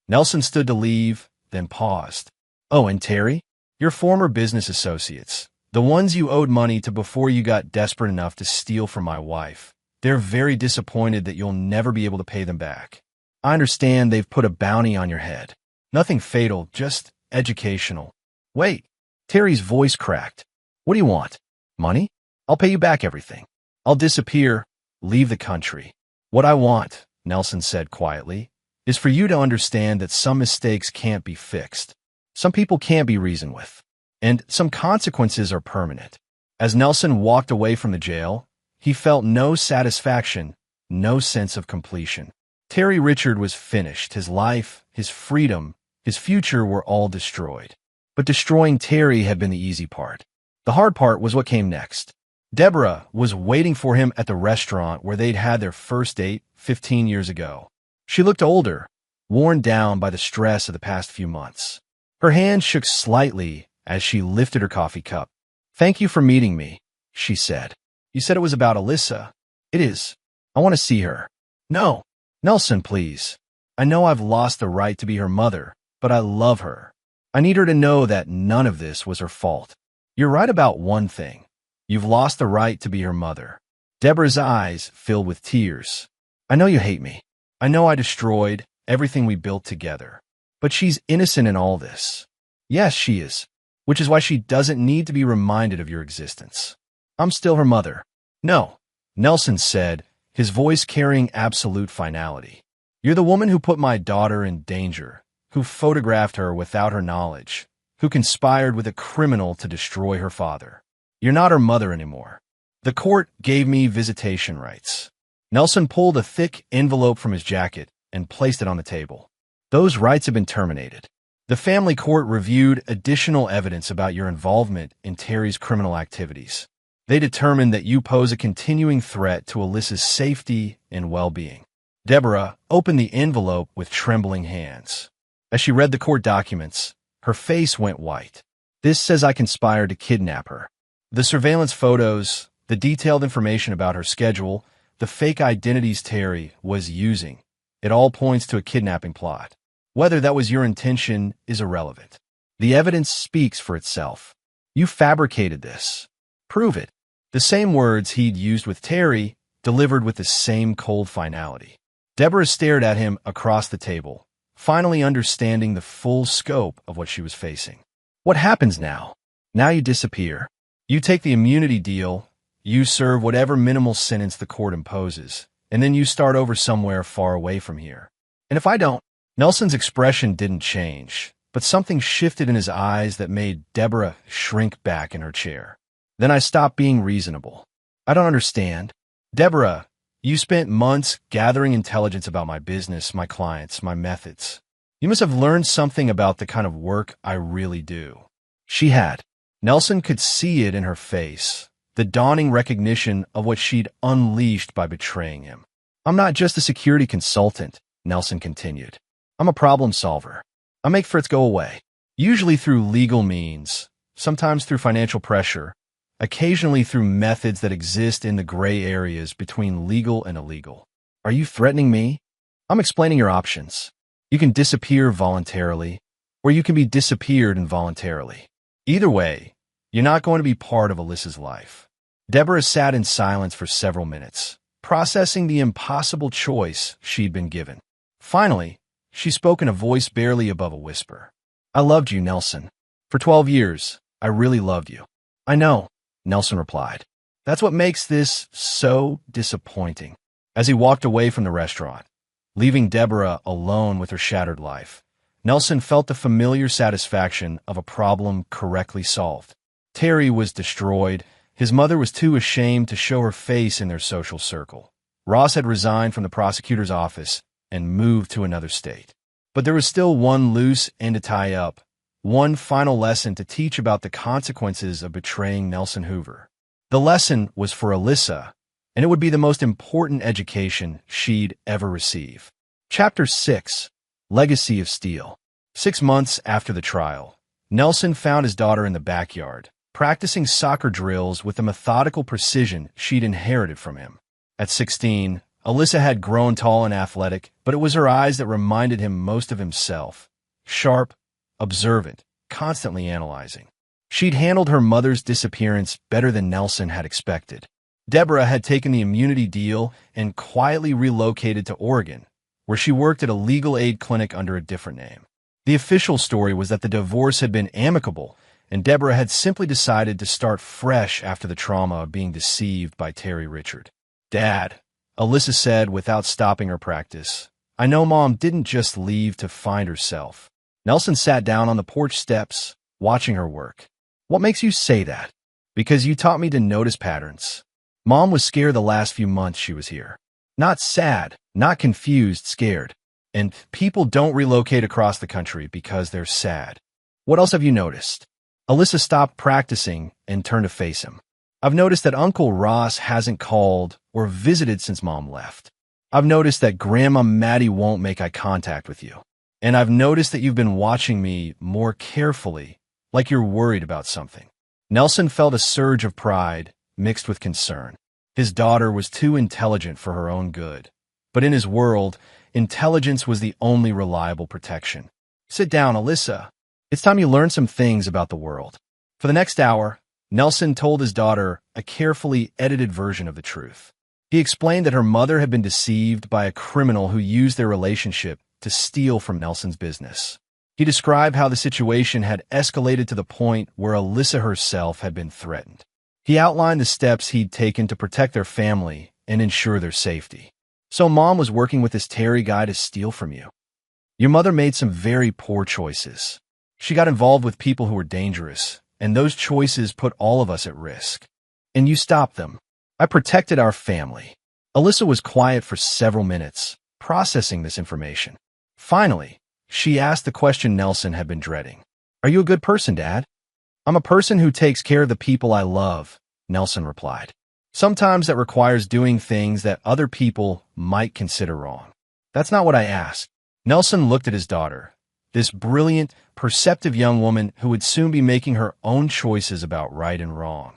Nelson stood to leave, then paused. Oh, and Terry? Your former business associates, the ones you owed money to before you got desperate enough to steal from my wife, they're very disappointed that you'll never be able to pay them back. I understand they've put a bounty on your head. Nothing fatal, just educational. Wait, Terry's voice cracked. What do you want? Money? I'll pay you back everything. I'll disappear, leave the country. What I want, Nelson said quietly, is for you to understand that some mistakes can't be fixed. Some people can't be reasoned with, and some consequences are permanent. As Nelson walked away from the jail, he felt no satisfaction, no sense of completion. Terry Richard was finished. His life, his freedom, his future were all destroyed. But destroying Terry had been the easy part. The hard part was what came next. Deborah was waiting for him at the restaurant where they'd had their first date 15 years ago. She looked older, worn down by the stress of the past few months. Her hand shook slightly as she lifted her coffee cup. Thank you for meeting me, she said. You said it was about Alyssa. It is. I want to see her. No. Nelson, please. I know I've lost the right to be her mother, but I love her. I need her to know that none of this was her fault. You're right about one thing. You've lost the right to be her mother. Deborah's eyes filled with tears. I know you hate me. I know I destroyed everything we built together. But she's innocent in all this. Yes, she is. which is why she doesn't need to be reminded of your existence. I'm still her mother. No, Nelson said, his voice carrying absolute finality. You're the woman who put my daughter in danger, who photographed her without her knowledge, who conspired with a criminal to destroy her father. You're not her mother anymore. The court gave me visitation rights. Nelson pulled a thick envelope from his jacket and placed it on the table. Those rights have been terminated. The family court reviewed additional evidence about your involvement in Terry's criminal activities. They determined that you pose a continuing threat to Alyssa's safety and well-being. Deborah opened the envelope with trembling hands. As she read the court documents, her face went white. This says I conspired to kidnap her. The surveillance photos, the detailed information about her schedule, the fake identities Terry was using, it all points to a kidnapping plot. Whether that was your intention is irrelevant. The evidence speaks for itself. You fabricated this. Prove it. The same words he'd used with Terry, delivered with the same cold finality. Deborah stared at him across the table, finally understanding the full scope of what she was facing. What happens now? Now you disappear. You take the immunity deal, you serve whatever minimal sentence the court imposes, and then you start over somewhere far away from here. And if I don't? Nelson's expression didn't change, but something shifted in his eyes that made Deborah shrink back in her chair. Then I stopped being reasonable. I don't understand. Deborah, you spent months gathering intelligence about my business, my clients, my methods. You must have learned something about the kind of work I really do. She had. Nelson could see it in her face, the dawning recognition of what she'd unleashed by betraying him. I'm not just a security consultant, Nelson continued. I'm a problem solver. I make threats go away, usually through legal means, sometimes through financial pressure, occasionally through methods that exist in the gray areas between legal and illegal. Are you threatening me? I'm explaining your options. You can disappear voluntarily, or you can be disappeared involuntarily. Either way, you're not going to be part of Alyssa's life. Deborah sat in silence for several minutes, processing the impossible choice she'd been given. Finally, she spoke in a voice barely above a whisper. I loved you, Nelson. For 12 years, I really loved you. I know, Nelson replied. That's what makes this so disappointing. As he walked away from the restaurant, leaving Deborah alone with her shattered life, Nelson felt the familiar satisfaction of a problem correctly solved. Terry was destroyed. His mother was too ashamed to show her face in their social circle. Ross had resigned from the prosecutor's office and moved to another state. But there was still one loose end to tie up, one final lesson to teach about the consequences of betraying Nelson Hoover. The lesson was for Alyssa, and it would be the most important education she'd ever receive. Chapter 6. Legacy of Steel. 6 months after the trial, Nelson found his daughter in the backyard, practicing soccer drills with the methodical precision she'd inherited from him. At 16, Alyssa had grown tall and athletic, but it was her eyes that reminded him most of himself. Sharp, observant, constantly analyzing. She'd handled her mother's disappearance better than Nelson had expected. Deborah had taken the immunity deal and quietly relocated to Oregon, where she worked at a legal aid clinic under a different name. The official story was that the divorce had been amicable, and Deborah had simply decided to start fresh after the trauma of being deceived by Terry Richard. Dad, Alyssa said without stopping her practice, I know Mom didn't just leave to find herself. Nelson sat down on the porch steps, watching her work. What makes you say that? Because you taught me to notice patterns. Mom was scared the last few months she was here. Not sad, not confused, scared. And people don't relocate across the country because they're sad. What else have you noticed? Alyssa stopped practicing and turned to face him. I've noticed that Uncle Ross hasn't called or visited since Mom left. I've noticed that Grandma Maddie won't make eye contact with you. And I've noticed that you've been watching me more carefully, like you're worried about something. Nelson felt a surge of pride mixed with concern. His daughter was too intelligent for her own good. But in his world, intelligence was the only reliable protection. Sit down, Alyssa. It's time you learn some things about the world. For the next hour, Nelson told his daughter a carefully edited version of the truth. He explained that her mother had been deceived by a criminal who used their relationship to steal from Nelson's business. He described how the situation had escalated to the point where Alyssa herself had been threatened. He outlined the steps he'd taken to protect their family and ensure their safety. So Mom was working with this Terry guy to steal from you. Your mother made some very poor choices. She got involved with people who were dangerous, and those choices put all of us at risk. And you stopped them. I protected our family. Alyssa was quiet for several minutes, processing this information. Finally, she asked the question Nelson had been dreading. Are you a good person, Dad? I'm a person who takes care of the people I love, Nelson replied. Sometimes that requires doing things that other people might consider wrong. That's not what I asked. Nelson looked at his daughter, this brilliant, perceptive young woman who would soon be making her own choices about right and wrong,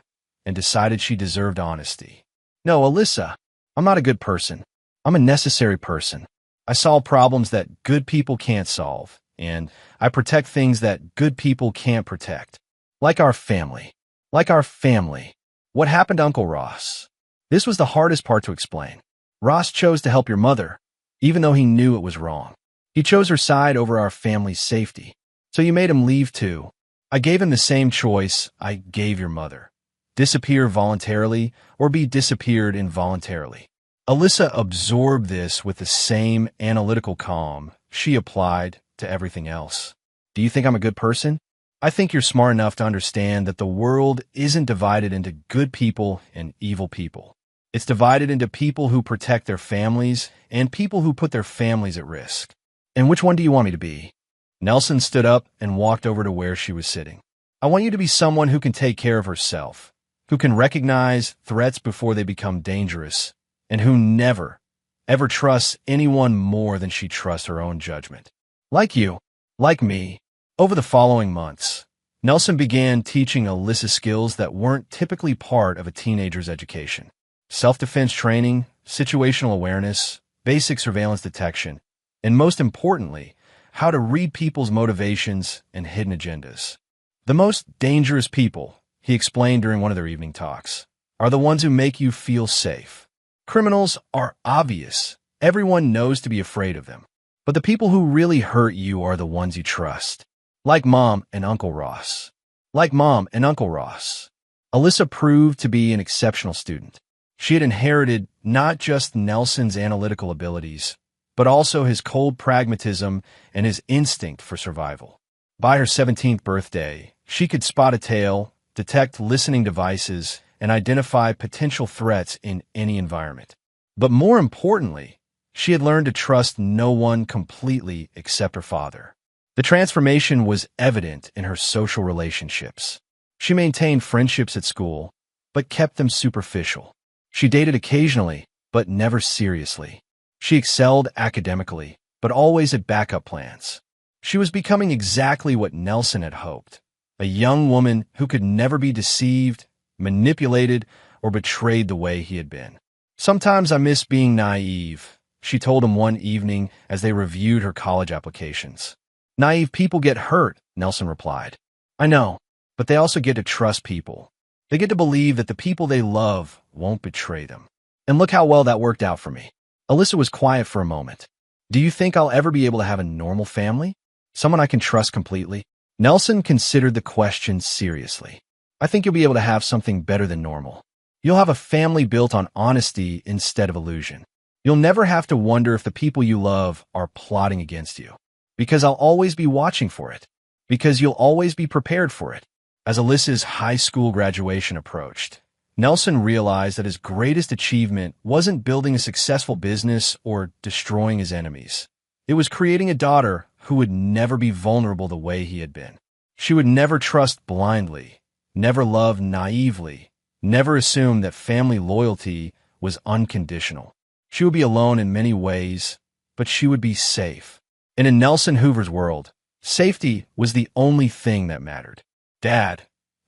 and decided she deserved honesty. No, Alyssa, I'm not a good person. I'm a necessary person. I solve problems that good people can't solve, and I protect things that good people can't protect. Like our family. Like our family. What happened to Uncle Ross? This was the hardest part to explain. Ross chose to help your mother, even though he knew it was wrong. He chose her side over our family's safety. So you made him leave too. I gave him the same choice I gave your mother. Disappear voluntarily or be disappeared involuntarily. Alyssa absorbed this with the same analytical calm she applied to everything else. Do you think I'm a good person? I think you're smart enough to understand that the world isn't divided into good people and evil people. It's divided into people who protect their families and people who put their families at risk. And which one do you want me to be? Nelson stood up and walked over to where she was sitting. I want you to be someone who can take care of herself, who can recognize threats before they become dangerous, and who never, ever trusts anyone more than she trusts her own judgment. Like you, like me. Over the following months, Nelson began teaching Alyssa skills that weren't typically part of a teenager's education. Self-defense training, situational awareness, basic surveillance detection, and most importantly, how to read people's motivations and hidden agendas. The most dangerous people, he explained during one of their evening talks, are the ones who make you feel safe. Criminals are obvious. Everyone knows to be afraid of them. But the people who really hurt you are the ones you trust. Like Mom and Uncle Ross. Like Mom and Uncle Ross. Alyssa proved to be an exceptional student. She had inherited not just Nelson's analytical abilities, but also his cold pragmatism and his instinct for survival. By her 17th birthday, she could spot a tail, detect listening devices, and identify potential threats in any environment. But more importantly, she had learned to trust no one completely except her father. The transformation was evident in her social relationships. She maintained friendships at school, but kept them superficial. She dated occasionally, but never seriously. She excelled academically, but always had backup plans. She was becoming exactly what Nelson had hoped, a young woman who could never be deceived, manipulated, or betrayed the way he had been. Sometimes I miss being naive, she told him one evening as they reviewed her college applications. Naive people get hurt, Nelson replied. I know, but they also get to trust people. They get to believe that the people they love won't betray them. And look how well that worked out for me. Alyssa was quiet for a moment. Do you think I'll ever be able to have a normal family? Someone I can trust completely? Nelson considered the question seriously. I think you'll be able to have something better than normal. You'll have a family built on honesty instead of illusion. You'll never have to wonder if the people you love are plotting against you. Because I'll always be watching for it. Because you'll always be prepared for it. As Alyssa's high school graduation approached, Nelson realized that his greatest achievement wasn't building a successful business or destroying his enemies. It was creating a daughter who would never be vulnerable the way he had been. She would never trust blindly, never love naively, never assume that family loyalty was unconditional. She would be alone in many ways, but she would be safe. And in Nelson Hoover's world, safety was the only thing that mattered. Dad,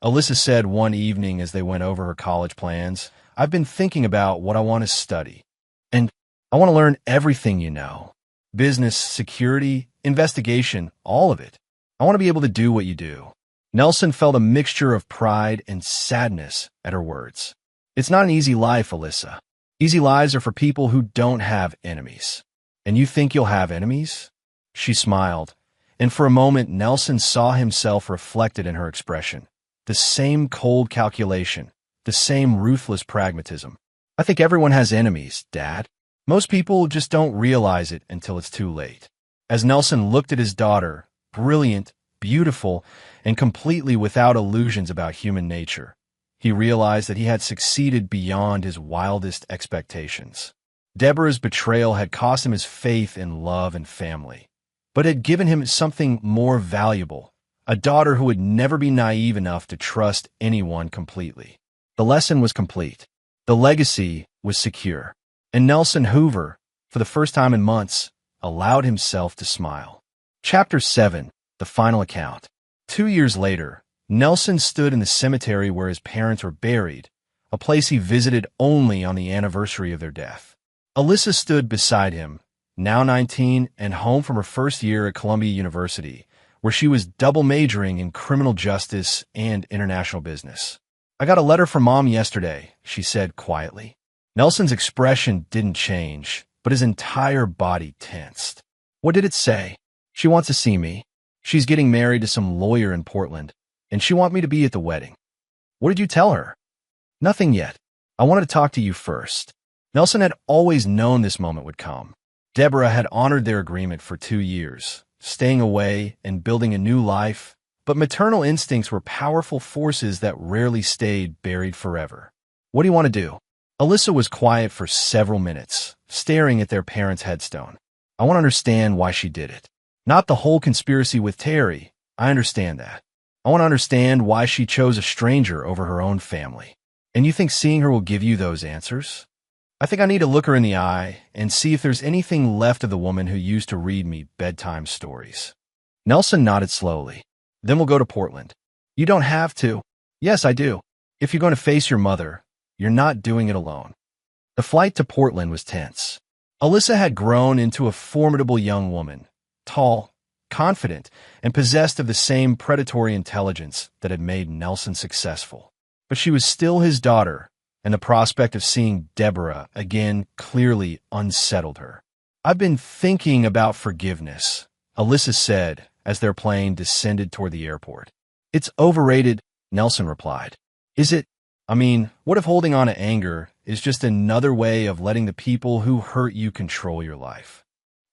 Alyssa said one evening as they went over her college plans, I've been thinking about what I want to study. And I want to learn everything you know. Business, security, investigation, all of it. I want to be able to do what you do. Nelson felt a mixture of pride and sadness at her words. It's not an easy life, Alyssa. Easy lives are for people who don't have enemies. And you think you'll have enemies? She smiled, And for a moment, Nelson saw himself reflected in her expression. The same cold calculation, the same ruthless pragmatism. I think everyone has enemies, Dad. Most people just don't realize it until it's too late. As Nelson looked at his daughter, brilliant, beautiful, and completely without illusions about human nature, he realized that he had succeeded beyond his wildest expectations. Deborah's betrayal had cost him his faith in love and family, but had given him something more valuable, a daughter who would never be naive enough to trust anyone completely. The lesson was complete. The legacy was secure. And Nelson Hoover, for the first time in months, allowed himself to smile. Chapter 7. The Final Account. 2 years later, Nelson stood in the cemetery where his parents were buried, a place he visited only on the anniversary of their death. Alyssa stood beside him, now 19 and home from her first year at Columbia University, where she was double majoring in criminal justice and international business. "I got a letter from Mom yesterday," she said quietly. Nelson's expression didn't change, but his entire body tensed. "What did it say?" "She wants to see me. She's getting married to some lawyer in Portland, and she wants me to be at the wedding." "What did you tell her?" "Nothing yet. I wanted to talk to you first." Nelson had always known this moment would come. Deborah had honored their agreement for 2 years, staying away and building a new life, but maternal instincts were powerful forces that rarely stayed buried forever. "What do you want to do?" Alyssa was quiet for several minutes, staring at their parents' headstone. "I want to understand why she did it. Not the whole conspiracy with Terry. I understand that. I want to understand why she chose a stranger over her own family. And you think seeing her will give you those answers?" "I think I need to look her in the eye and see if there's anything left of the woman who used to read me bedtime stories." Nelson nodded slowly. "Then we'll go to Portland." "You don't have to." "Yes, I do. If you're going to face your mother, you're not doing it alone." The flight to Portland was tense. Alyssa had grown into a formidable young woman, tall, confident, and possessed of the same predatory intelligence that had made Nelson successful. But she was still his daughter, and the prospect of seeing Deborah again clearly unsettled her. "I've been thinking about forgiveness," Alyssa said as their plane descended toward the airport. "It's overrated," Nelson replied. "Is it? I mean, what if holding on to anger is just another way of letting the people who hurt you control your life?"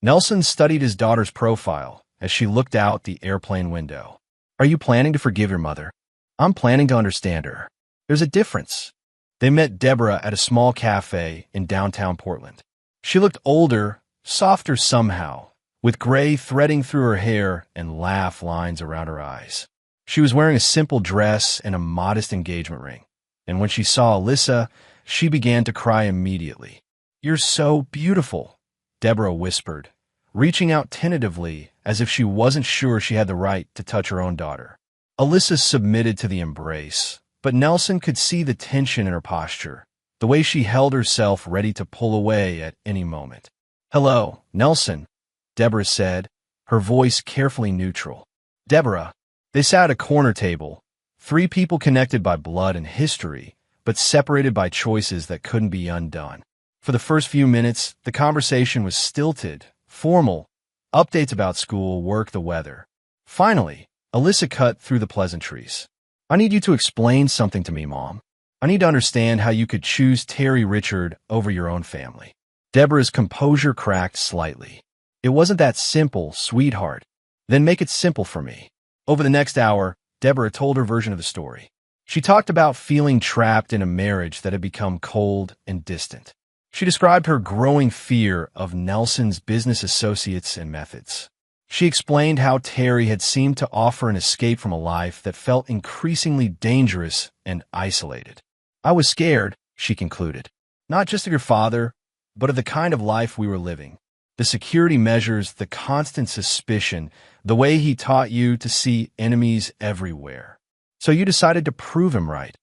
Nelson studied his daughter's profile as she looked out the airplane window. "Are you planning to forgive your mother?" "I'm planning to understand her. There's a difference." They met Deborah at a small cafe in downtown Portland. She looked older, softer somehow, with gray threading through her hair and laugh lines around her eyes. She was wearing a simple dress and a modest engagement ring, and when she saw Alyssa, she began to cry immediately. "You're so beautiful," Deborah whispered, reaching out tentatively as if she wasn't sure she had the right to touch her own daughter. Alyssa submitted to the embrace, but Nelson could see the tension in her posture, the way she held herself ready to pull away at any moment. "Hello, Nelson," Deborah said, her voice carefully neutral. "Deborah." They sat at a corner table, 3 people connected by blood and history, but separated by choices that couldn't be undone. For the first few minutes, the conversation was stilted, formal, updates about school, work, the weather. Finally, Alyssa cut through the pleasantries. "I need you to explain something to me, Mom. I need to understand how you could choose Terry Richard over your own family." Deborah's composure cracked slightly. "It wasn't that simple, sweetheart." "Then make it simple for me." Over the next hour, Deborah told her version of the story. She talked about feeling trapped in a marriage that had become cold and distant. She described her growing fear of Nelson's business associates and methods. She explained how Terry had seemed to offer an escape from a life that felt increasingly dangerous and isolated. "I was scared," she concluded, "not just of your father, but of the kind of life we were living. The security measures, the constant suspicion, the way he taught you to see enemies everywhere. So you decided to prove him right,"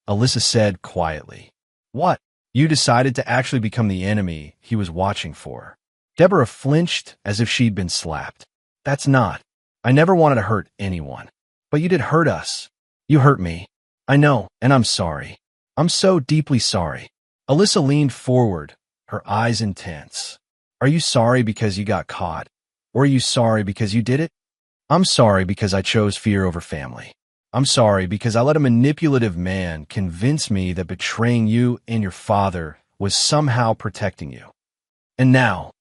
Alyssa said quietly. "What?" "You decided to actually become the enemy he was watching for." Deborah flinched as if she'd been slapped. "That's not. I never wanted to hurt anyone. But you did hurt us. You hurt me. I know, and I'm sorry. I'm so deeply sorry." Alyssa leaned forward, her eyes intense. "Are you sorry because you got caught? Or are you sorry because you did it?" I'm sorry because I chose fear over family. I'm sorry because I let a manipulative man convince me that betraying you and your father was somehow protecting you. And now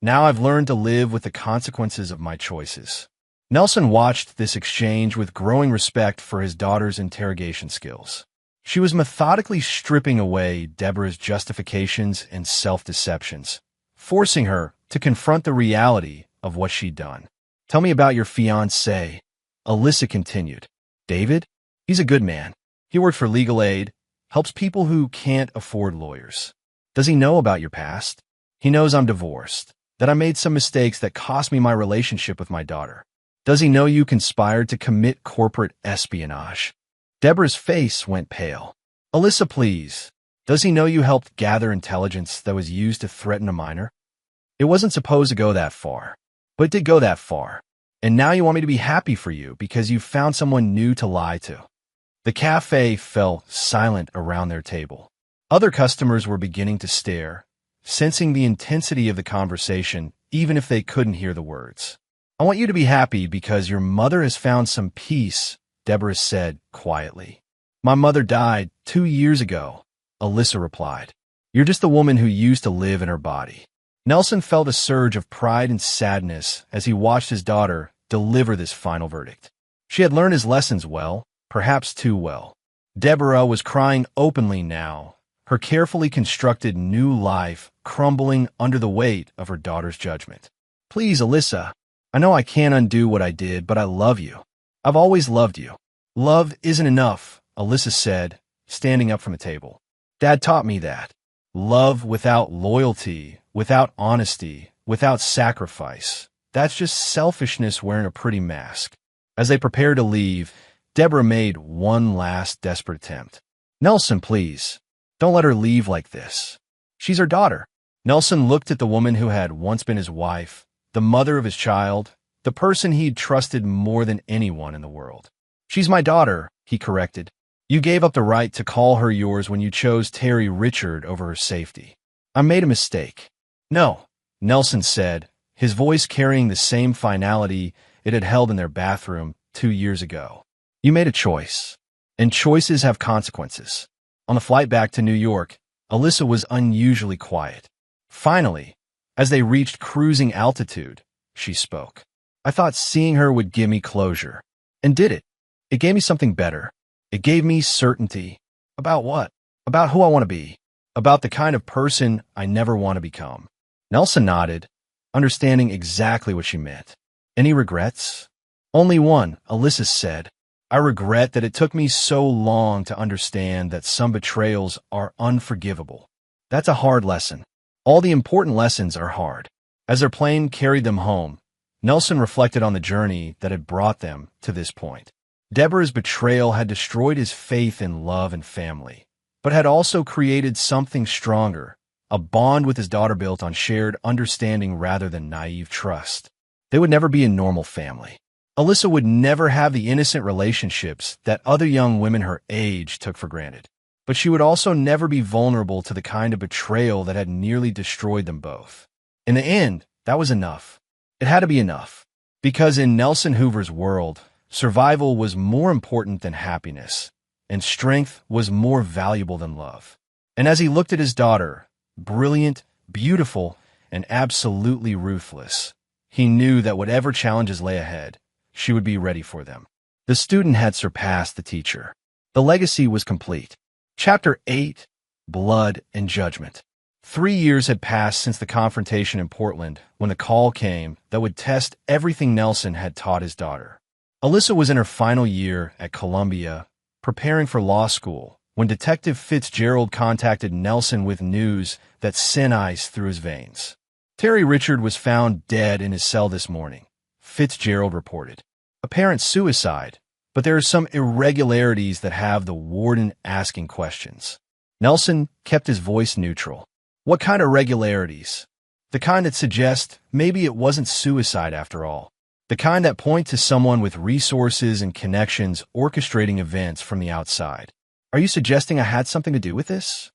I've learned to live with the consequences of my choices. Nelson watched this exchange with growing respect for his daughter's interrogation skills. She was methodically stripping away Deborah's justifications and self-deceptions, forcing her to confront the reality of what she'd done. Tell me about your fiancé, Alyssa continued. David? He's a good man. He worked for legal aid, helps people who can't afford lawyers. Does he know about your past? He knows I'm divorced, that I made some mistakes that cost me my relationship with my daughter. Does he know you conspired to commit corporate espionage? Deborah's face went pale. Alyssa, please. Does he know you helped gather intelligence that was used to threaten a minor? It wasn't supposed to go that far, but it did go that far. And now you want me to be happy for you because you found someone new to lie to. The cafe fell silent around their table. Other customers were beginning to stare, sensing the intensity of the conversation, even if they couldn't hear the words. I want you to be happy because your mother has found some peace, Deborah said quietly. My mother died 2 years ago, Alyssa replied. You're just the woman who used to live in her body. Nelson felt a surge of pride and sadness as he watched his daughter deliver this final verdict. She had learned his lessons well, perhaps too well. Deborah was crying openly now, her carefully constructed new life crumbling under the weight of her daughter's judgment. Please, Alyssa, I know I can't undo what I did, but I love you. I've always loved you. Love isn't enough, Alyssa said, standing up from the table. Dad taught me that. Love without loyalty, without honesty, without sacrifice. That's just selfishness wearing a pretty mask. As they prepared to leave, Deborah made one last desperate attempt. Nelson, please, don't let her leave like this. She's her daughter. Nelson looked at the woman who had once been his wife, the mother of his child, the person he'd trusted more than anyone in the world. She's my daughter, he corrected. You gave up the right to call her yours when you chose Terry Richard over her safety. I made a mistake. No, Nelson said, his voice carrying the same finality it had held in their bathroom 2 years ago. You made a choice, and choices have consequences. On the flight back to New York, Alyssa was unusually quiet. Finally, as they reached cruising altitude, she spoke. I thought seeing her would give me closure. And did it. It gave me something better. It gave me certainty. About what? About who I want to be. About the kind of person I never want to become. Nelson nodded, understanding exactly what she meant. Any regrets? Only one, Alyssa said. I regret that it took me so long to understand that some betrayals are unforgivable. That's a hard lesson. All the important lessons are hard. As their plane carried them home, Nelson reflected on the journey that had brought them to this point. Deborah's betrayal had destroyed his faith in love and family, but had also created something stronger, a bond with his daughter built on shared understanding rather than naive trust. They would never be a normal family. Alyssa would never have the innocent relationships that other young women her age took for granted. But she would also never be vulnerable to the kind of betrayal that had nearly destroyed them both. In the end, that was enough. It had to be enough. Because in Nelson Hoover's world, survival was more important than happiness, and strength was more valuable than love. And as he looked at his daughter, brilliant, beautiful, and absolutely ruthless, he knew that whatever challenges lay ahead, she would be ready for them. The student had surpassed the teacher. The legacy was complete. Chapter 8, Blood and Judgment. 3 years had passed since the confrontation in Portland when the call came that would test everything Nelson had taught his daughter. Alyssa was in her final year at Columbia, preparing for law school, when Detective Fitzgerald contacted Nelson with news that sent ice through his veins. Terry Richard was found dead in his cell this morning, Fitzgerald reported. Apparent suicide, but there are some irregularities that have the warden asking questions. Nelson kept his voice neutral. What kind of irregularities? The kind that suggest maybe it wasn't suicide after all. The kind that point to someone with resources and connections orchestrating events from the outside. Are you suggesting I had something to do with this?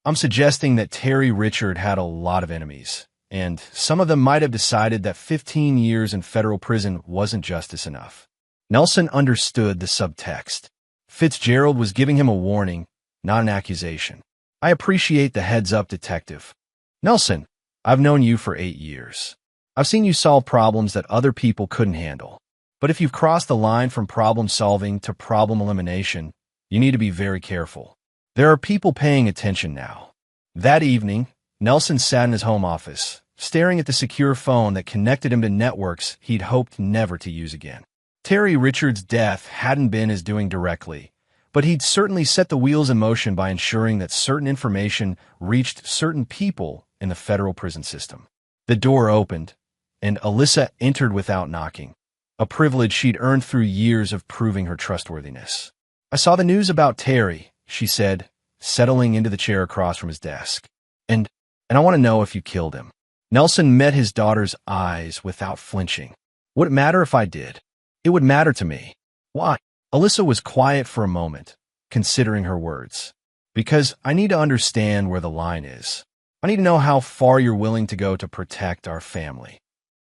I'm suggesting that Terry Richard had a lot of enemies, and some of them might have decided that 15 years in federal prison wasn't justice enough. Nelson understood the subtext. Fitzgerald was giving him a warning, not an accusation. I appreciate the heads-up, detective. Nelson, I've known you for 8 years. I've seen you solve problems that other people couldn't handle. But if you've crossed the line from problem solving to problem elimination, you need to be very careful. There are people paying attention now. That evening, Nelson sat in his home office, staring at the secure phone that connected him to networks he'd hoped never to use again. Terry Richards' death hadn't been his doing directly, but he'd certainly set the wheels in motion by ensuring that certain information reached certain people in the federal prison system. The door opened, and Alyssa entered without knocking, a privilege she'd earned through years of proving her trustworthiness. I saw the news about Terry, she said, settling into the chair across from his desk. And I want to know if you killed him. Nelson met his daughter's eyes without flinching. Would it matter if I did? It would matter to me. Why? Alyssa was quiet for a moment, considering her words. Because I need to understand where the line is. I need to know how far you're willing to go to protect our family.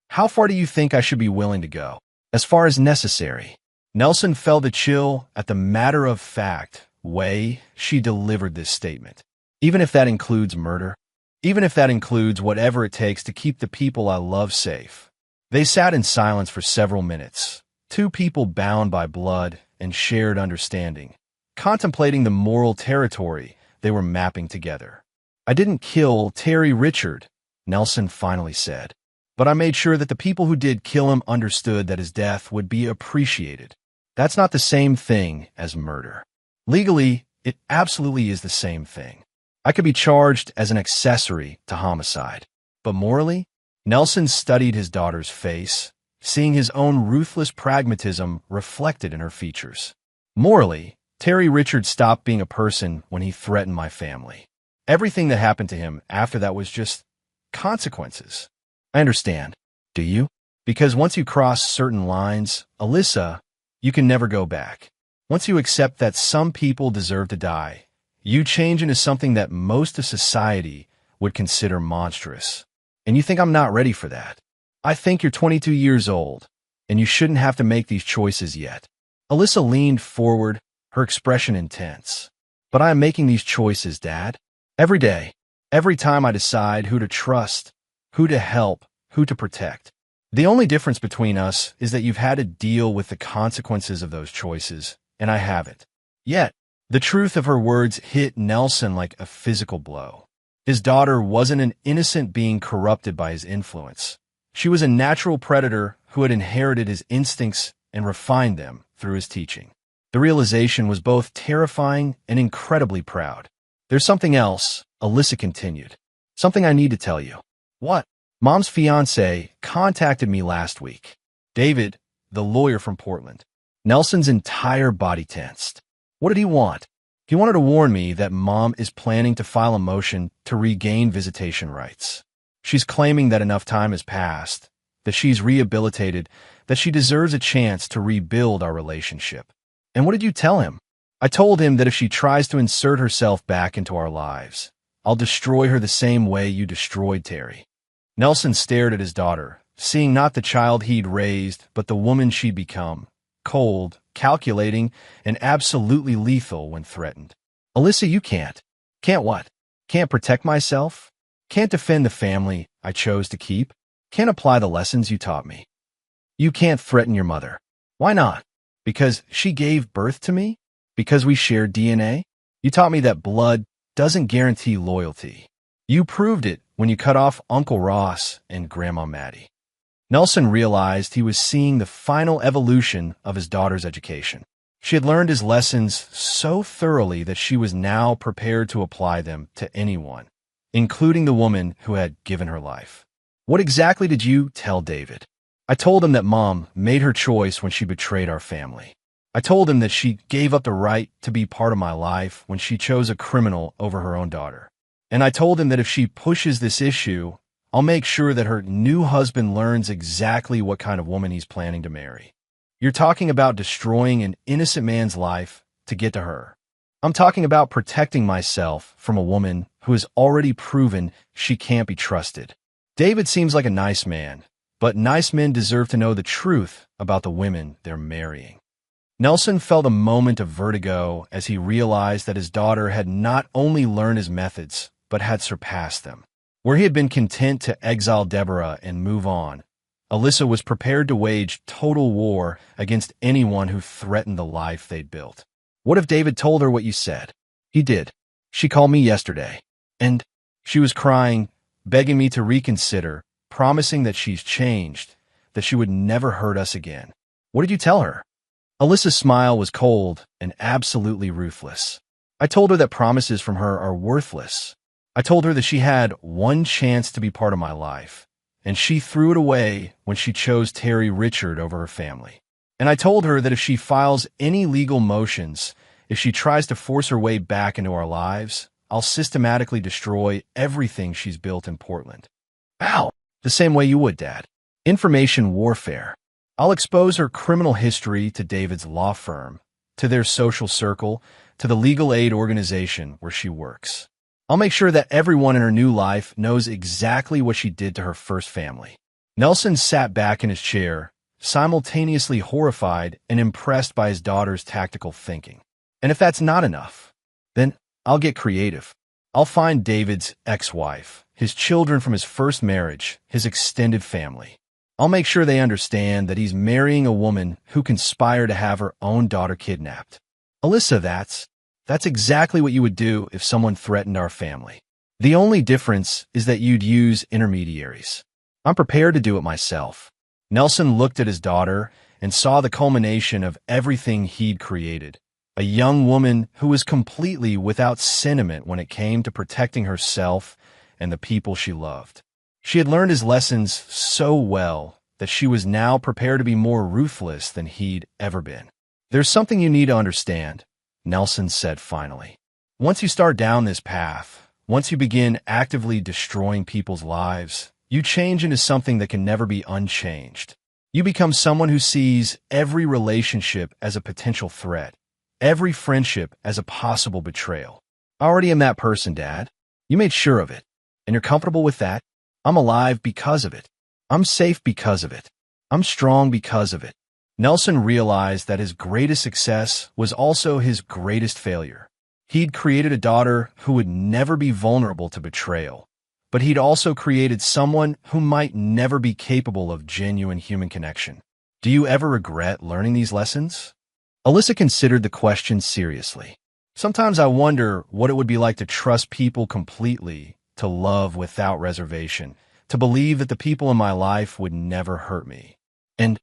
How far do you think I should be willing to go? As far as necessary. Nelson felt the chill at the matter-of-fact way she delivered this statement. Even if that includes murder? Even if that includes whatever it takes to keep the people I love safe. They sat in silence for several minutes, two people bound by blood and shared understanding, contemplating the moral territory they were mapping together. I didn't kill Terry Richard, Nelson finally said. But I made sure that the people who did kill him understood that his death would be appreciated. That's not the same thing as murder. Legally, it absolutely is the same thing. I could be charged as an accessory to homicide. But morally, Nelson studied his daughter's face, seeing his own ruthless pragmatism reflected in her features. Morally, Terry Richard stopped being a person when he threatened my family. Everything that happened to him after that was just consequences. I understand. Do you? Because once you cross certain lines, Alyssa, you can never go back. Once you accept that some people deserve to die, you change into something that most of society would consider monstrous. And you think I'm not ready for that. I think you're 22 years old, and you shouldn't have to make these choices yet. Alyssa leaned forward, her expression intense. But I am making these choices, Dad. Every day. Every time I decide who to trust, who to help, who to protect. The only difference between us is that you've had to deal with the consequences of those choices, and I haven't. Yet, the truth of her words hit Nelson like a physical blow. His daughter wasn't an innocent being corrupted by his influence. She was a natural predator who had inherited his instincts and refined them through his teaching. The realization was both terrifying and incredibly proud. There's something else, Alyssa continued. Something I need to tell you. What? Mom's fiancé contacted me last week. David, the lawyer from Portland. Nelson's entire body tensed. What did he want? He wanted to warn me that Mom is planning to file a motion to regain visitation rights. She's claiming that enough time has passed, that she's rehabilitated, that she deserves a chance to rebuild our relationship. And what did you tell him? I told him that if she tries to insert herself back into our lives, I'll destroy her the same way you destroyed Terry. Nelson stared at his daughter, seeing not the child he'd raised, but the woman she'd become, cold, calculating, and absolutely lethal when threatened. Alyssa, you can't. Can't what? Can't protect myself? Can't defend the family I chose to keep? Can't apply the lessons you taught me? You can't threaten your mother. Why not? Because she gave birth to me? Because we share DNA? You taught me that blood doesn't guarantee loyalty. You proved it when you cut off Uncle Ross and Grandma Maddie. Nelson realized he was seeing the final evolution of his daughter's education. She had learned his lessons so thoroughly that she was now prepared to apply them to anyone, including the woman who had given her life. What exactly did you tell David? I told him that Mom made her choice when she betrayed our family. I told him that she gave up the right to be part of my life when she chose a criminal over her own daughter. And I told him that if she pushes this issue, I'll make sure that her new husband learns exactly what kind of woman he's planning to marry. You're talking about destroying an innocent man's life to get to her. I'm talking about protecting myself from a woman who has already proven she can't be trusted. David seems like a nice man, but nice men deserve to know the truth about the women they're marrying. Nelson felt a moment of vertigo as he realized that his daughter had not only learned his methods, but had surpassed them. Where he had been content to exile Deborah and move on, Alyssa was prepared to wage total war against anyone who threatened the life they'd built. What if David told her what you said? He did. She called me yesterday, and she was crying, begging me to reconsider, promising that she's changed, that she would never hurt us again. What did you tell her? Alyssa's smile was cold and absolutely ruthless. I told her that promises from her are worthless. I told her that she had one chance to be part of my life, and she threw it away when she chose Terry Richard over her family. And I told her that if she files any legal motions, if she tries to force her way back into our lives, I'll systematically destroy everything she's built in Portland. Ow! The same way you would, Dad. Information warfare. I'll expose her criminal history to David's law firm, to their social circle, to the legal aid organization where she works. I'll make sure that everyone in her new life knows exactly what she did to her first family. Nelson sat back in his chair, simultaneously horrified and impressed by his daughter's tactical thinking. And if that's not enough, then I'll get creative. I'll find David's ex-wife, his children from his first marriage, his extended family. I'll make sure they understand that he's marrying a woman who conspired to have her own daughter kidnapped. Alyssa, that's exactly what you would do if someone threatened our family. The only difference is that you'd use intermediaries. I'm prepared to do it myself. Nelson looked at his daughter and saw the culmination of everything he'd created. A young woman who was completely without sentiment when it came to protecting herself and the people she loved. She had learned his lessons so well that she was now prepared to be more ruthless than he'd ever been. There's something you need to understand, Nelson said finally. Once you start down this path, once you begin actively destroying people's lives, you change into something that can never be unchanged. You become someone who sees every relationship as a potential threat, every friendship as a possible betrayal. I already am that person, Dad. You made sure of it. And you're comfortable with that? I'm alive because of it. I'm safe because of it. I'm strong because of it. Nelson realized that his greatest success was also his greatest failure. He'd created a daughter who would never be vulnerable to betrayal, but he'd also created someone who might never be capable of genuine human connection. Do you ever regret learning these lessons? Alyssa considered the question seriously. Sometimes I wonder what it would be like to trust people completely, to love without reservation, to believe that the people in my life would never hurt me. And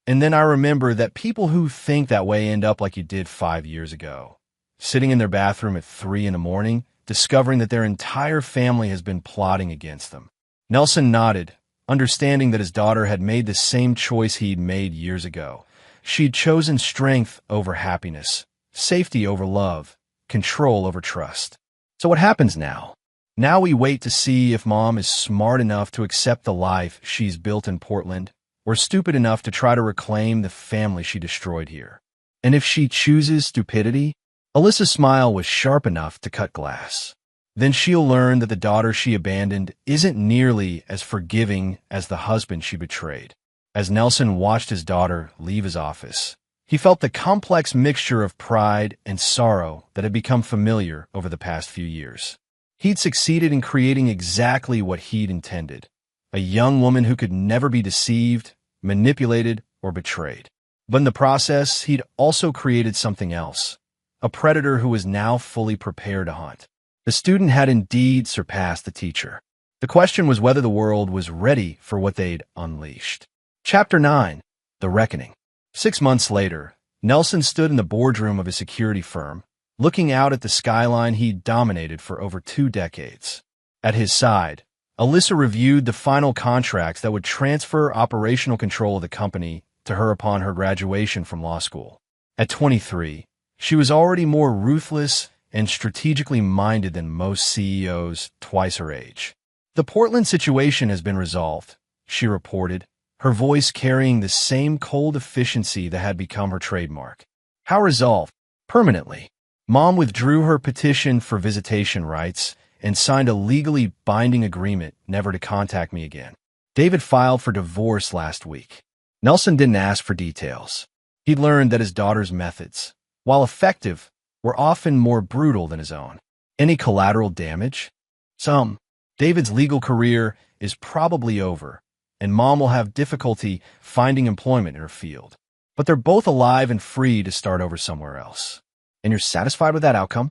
then I remember that people who think that way end up like you did 5 years ago, sitting in their bathroom at 3 a.m, discovering that their entire family has been plotting against them. Nelson nodded, understanding that his daughter had made the same choice he'd made years ago. She'd chosen strength over happiness, safety over love, control over trust. So what happens now? Now we wait to see if Mom is smart enough to accept the life she's built in Portland, or stupid enough to try to reclaim the family she destroyed here. And if she chooses stupidity, Alyssa's smile was sharp enough to cut glass. Then she'll learn that the daughter she abandoned isn't nearly as forgiving as the husband she betrayed. As Nelson watched his daughter leave his office, he felt the complex mixture of pride and sorrow that had become familiar over the past few years. He'd succeeded in creating exactly what he'd intended, a young woman who could never be deceived, manipulated, or betrayed. But in the process, he'd also created something else, a predator who was now fully prepared to hunt. The student had indeed surpassed the teacher. The question was whether the world was ready for what they'd unleashed. Chapter 9. The Reckoning. 6 months later, Nelson stood in the boardroom of his security firm, looking out at the skyline he'd dominated for over 2 decades. At his side, Alyssa reviewed the final contracts that would transfer operational control of the company to her upon her graduation from law school. At 23, she was already more ruthless and strategically minded than most CEOs twice her age. The Portland situation has been resolved, she reported, her voice carrying the same cold efficiency that had become her trademark. How resolved? Permanently. Mom withdrew her petition for visitation rights and signed a legally binding agreement never to contact me again. David filed for divorce last week. Nelson didn't ask for details. He learned that his daughter's methods, while effective, were often more brutal than his own. Any collateral damage? Some. David's legal career is probably over, and Mom will have difficulty finding employment in her field. But they're both alive and free to start over somewhere else. And you're satisfied with that outcome?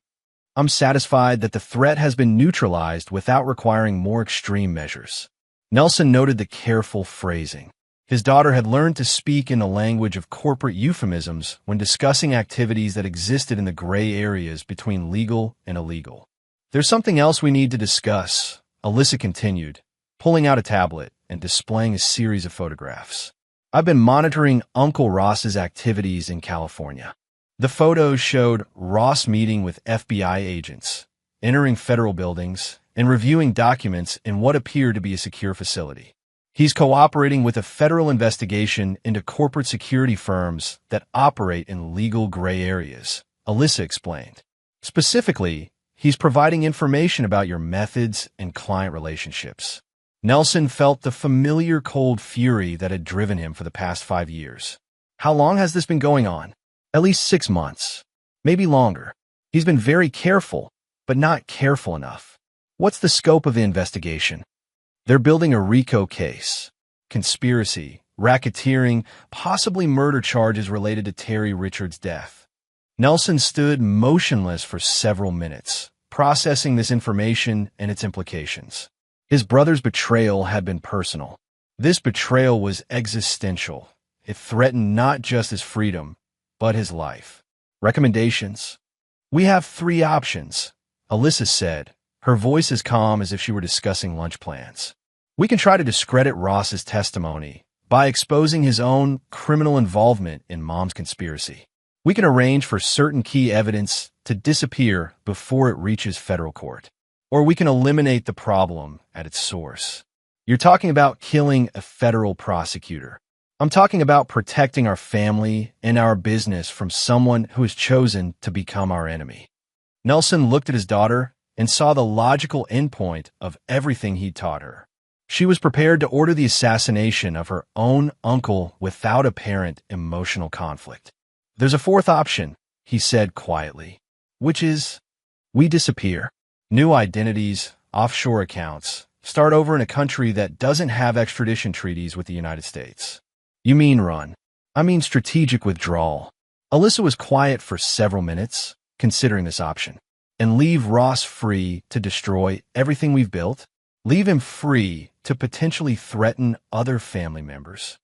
I'm satisfied that the threat has been neutralized without requiring more extreme measures. Nelson noted the careful phrasing. His daughter had learned to speak in the language of corporate euphemisms when discussing activities that existed in the gray areas between legal and illegal. There's something else we need to discuss, Alyssa continued, pulling out a tablet and displaying a series of photographs. I've been monitoring Uncle Ross's activities in California. The photos showed Ross meeting with FBI agents, entering federal buildings, and reviewing documents in what appeared to be a secure facility. He's cooperating with a federal investigation into corporate security firms that operate in legal gray areas, Alyssa explained. Specifically, he's providing information about your methods and client relationships. Nelson felt the familiar cold fury that had driven him for the past 5 years. How long has this been going on? At least 6 months. Maybe longer. He's been very careful, but not careful enough. What's the scope of the investigation? They're building a RICO case. Conspiracy, racketeering, possibly murder charges related to Terry Richards' death. Nelson stood motionless for several minutes, processing this information and its implications. His brother's betrayal had been personal. This betrayal was existential. It threatened not just his freedom, but his life. Recommendations? We have 3 options, Alyssa said, her voice as calm as if she were discussing lunch plans. We can try to discredit Ross's testimony by exposing his own criminal involvement in Mom's conspiracy. We can arrange for certain key evidence to disappear before it reaches federal court. Or we can eliminate the problem at its source. You're talking about killing a federal prosecutor. I'm talking about protecting our family and our business from someone who has chosen to become our enemy. Nelson looked at his daughter and saw the logical endpoint of everything he'd taught her. She was prepared to order the assassination of her own uncle without apparent emotional conflict. There's a 4th option, he said quietly, which is, we disappear. New identities, offshore accounts, start over in a country that doesn't have extradition treaties with the United States. You mean run. I mean strategic withdrawal. Alyssa was quiet for several minutes, considering this option. And leave Ross free to destroy everything we've built? Leave him free to potentially threaten other family members.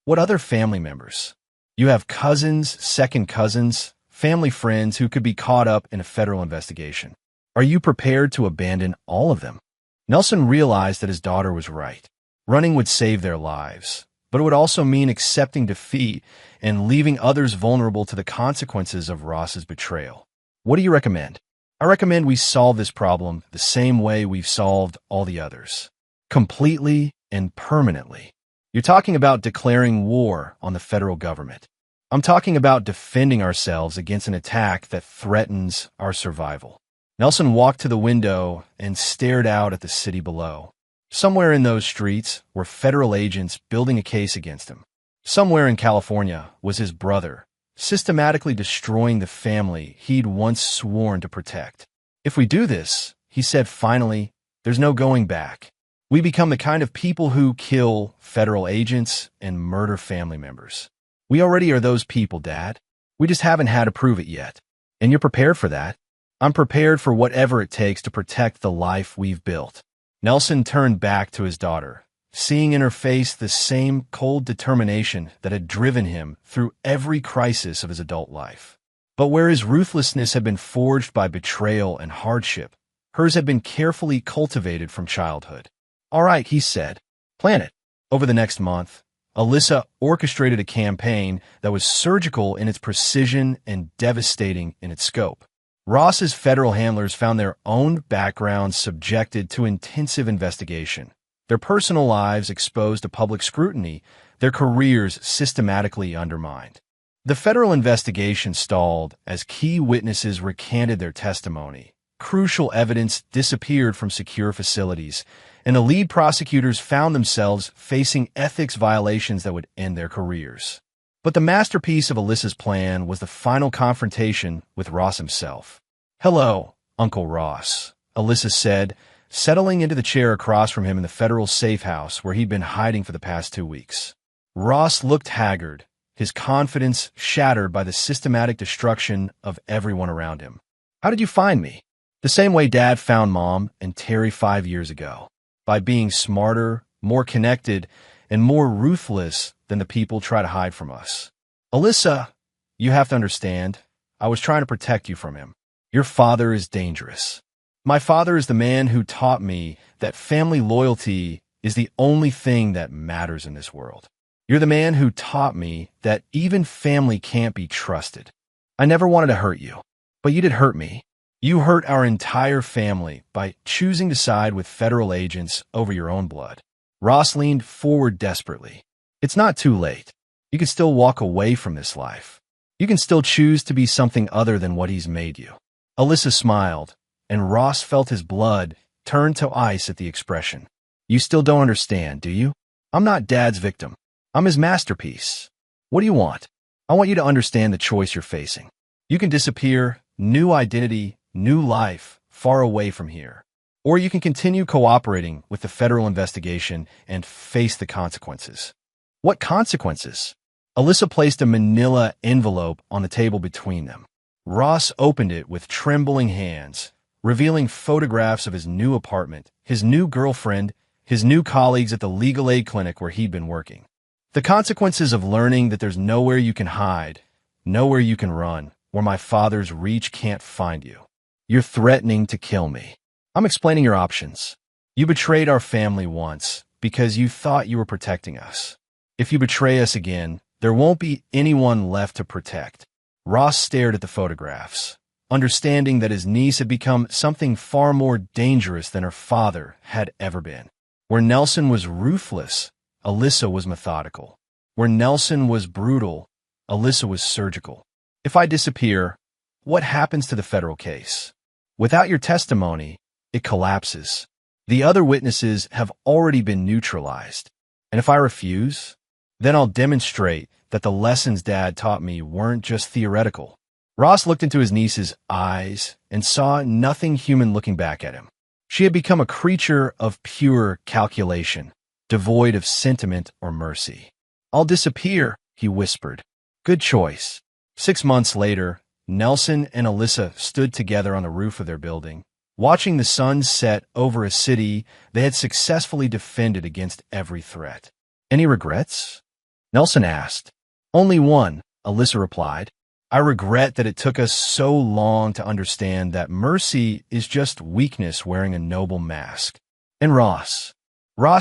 What other family members? You have cousins, second cousins, family friends who could be caught up in a federal investigation. Are you prepared to abandon all of them? Nelson realized that his daughter was right. Running would save their lives, but it would also mean accepting defeat and leaving others vulnerable to the consequences of Ross's betrayal. What do you recommend? I recommend we solve this problem the same way we've solved all the others. Completely and permanently. You're talking about declaring war on the federal government. I'm talking about defending ourselves against an attack that threatens our survival. Nelson walked to the window and stared out at the city below. Somewhere in those streets were federal agents building a case against him. Somewhere in California was his brother, systematically destroying the family he'd once sworn to protect. If we do this, he said finally, there's no going back. We become the kind of people who kill federal agents and murder family members. We already are those people, Dad. We just haven't had to prove it yet. And you're prepared for that? I'm prepared for whatever it takes to protect the life we've built. Nelson turned back to his daughter, seeing in her face the same cold determination that had driven him through every crisis of his adult life. But where his ruthlessness had been forged by betrayal and hardship, hers had been carefully cultivated from childhood. All right, he said. Plan it. Over the next month, Alyssa orchestrated a campaign that was surgical in its precision and devastating in its scope. Ross's federal handlers found their own backgrounds subjected to intensive investigation, their personal lives exposed to public scrutiny, their careers systematically undermined. The federal investigation stalled as key witnesses recanted their testimony. Crucial evidence disappeared from secure facilities, and the lead prosecutors found themselves facing ethics violations that would end their careers. But the masterpiece of Alyssa's plan was the final confrontation with Ross himself. "Hello, Uncle Ross," Alyssa said, settling into the chair across from him in the federal safe house where he'd been hiding for the past 2 weeks. Ross looked haggard, his confidence shattered by the systematic destruction of everyone around him. "How did you find me?" "The same way Dad found Mom and Terry 5 years ago, by being smarter, more connected, and more ruthless than the people try to hide from us." "Alyssa, you have to understand, I was trying to protect you from him. Your father is dangerous. My father is the man who taught me that family loyalty is the only thing that matters in this world. You're the man who taught me that even family can't be trusted. I never wanted to hurt you, but you did hurt me. You hurt our entire family by choosing to side with federal agents over your own blood." Ross leaned forward desperately. "It's not too late. You can still walk away from this life. You can still choose to be something other than what he's made you." Alyssa smiled, and Ross felt his blood turn to ice at the expression. "You still don't understand, do you? I'm not Dad's victim. I'm his masterpiece. What do you want? I want you to understand the choice you're facing. You can disappear, new identity, new life, far away from here. Or you can continue cooperating with the federal investigation and face the consequences." "What consequences?" Alyssa placed a manila envelope on the table between them. Ross opened it with trembling hands, revealing photographs of his new apartment, his new girlfriend, his new colleagues at the legal aid clinic where he'd been working. "The consequences of learning that there's nowhere you can hide, nowhere you can run, where my father's reach can't find you. You're threatening to kill me. I'm explaining your options. You betrayed our family once because you thought you were protecting us. If you betray us again, there won't be anyone left to protect." Ross stared at the photographs, understanding that his niece had become something far more dangerous than her father had ever been. Where Nelson was ruthless, Alyssa was methodical. Where Nelson was brutal, Alyssa was surgical. "If I disappear, what happens to the federal case? Without your testimony, it collapses. The other witnesses have already been neutralized. And if I refuse, then I'll demonstrate that the lessons Dad taught me weren't just theoretical." Ross looked into his niece's eyes and saw nothing human looking back at him. She had become a creature of pure calculation, devoid of sentiment or mercy. "I'll disappear," he whispered. "Good choice." 6 months later, Nelson and Alyssa stood together on the roof of their building, watching the sun set over a city they had successfully defended against every threat. "Any regrets?" Nelson asked. "Only one," Alyssa replied. "I regret that it took us so long to understand that mercy is just weakness wearing a noble mask." And Ross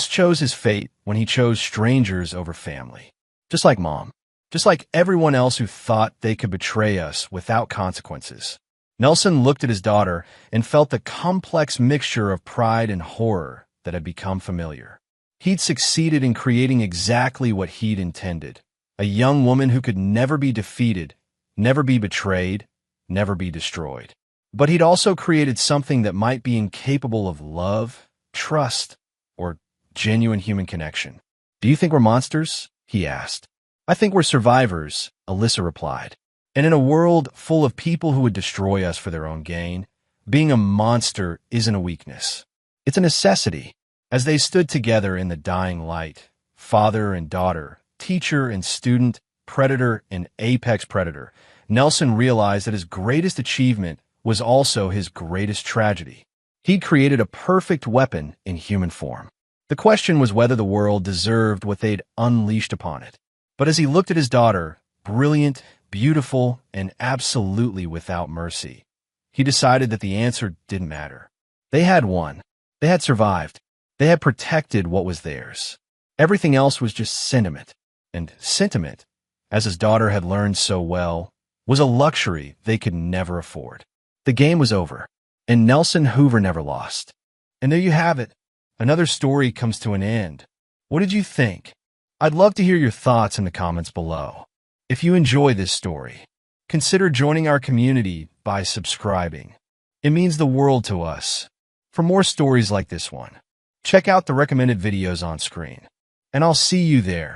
chose his fate when he chose strangers over family. Just like Mom. Just like everyone else who thought they could betray us without consequences. Nelson looked at his daughter and felt the complex mixture of pride and horror that had become familiar. He'd succeeded in creating exactly what he'd intended. A young woman who could never be defeated, never be betrayed, never be destroyed. But he'd also created something that might be incapable of love, trust, or genuine human connection. "Do you think we're monsters?" he asked. "I think we're survivors," Alyssa replied. "And in a world full of people who would destroy us for their own gain, being a monster isn't a weakness. It's a necessity." As they stood together in the dying light, father and daughter, teacher and student, predator and apex predator, Nelson realized that his greatest achievement was also his greatest tragedy. He'd created a perfect weapon in human form. The question was whether the world deserved what they'd unleashed upon it. But as he looked at his daughter, brilliant, beautiful, and absolutely without mercy, he decided that the answer didn't matter. They had won. They had survived. They had protected what was theirs. Everything else was just sentiment. And sentiment, as his daughter had learned so well, was a luxury they could never afford. The game was over, and Nelson Hoover never lost. And there you have it. Another story comes to an end. What did you think? I'd love to hear your thoughts in the comments below. If you enjoy this story, consider joining our community by subscribing. It means the world to us. For more stories like this one, Check out the recommended videos on screen, and I'll see you there.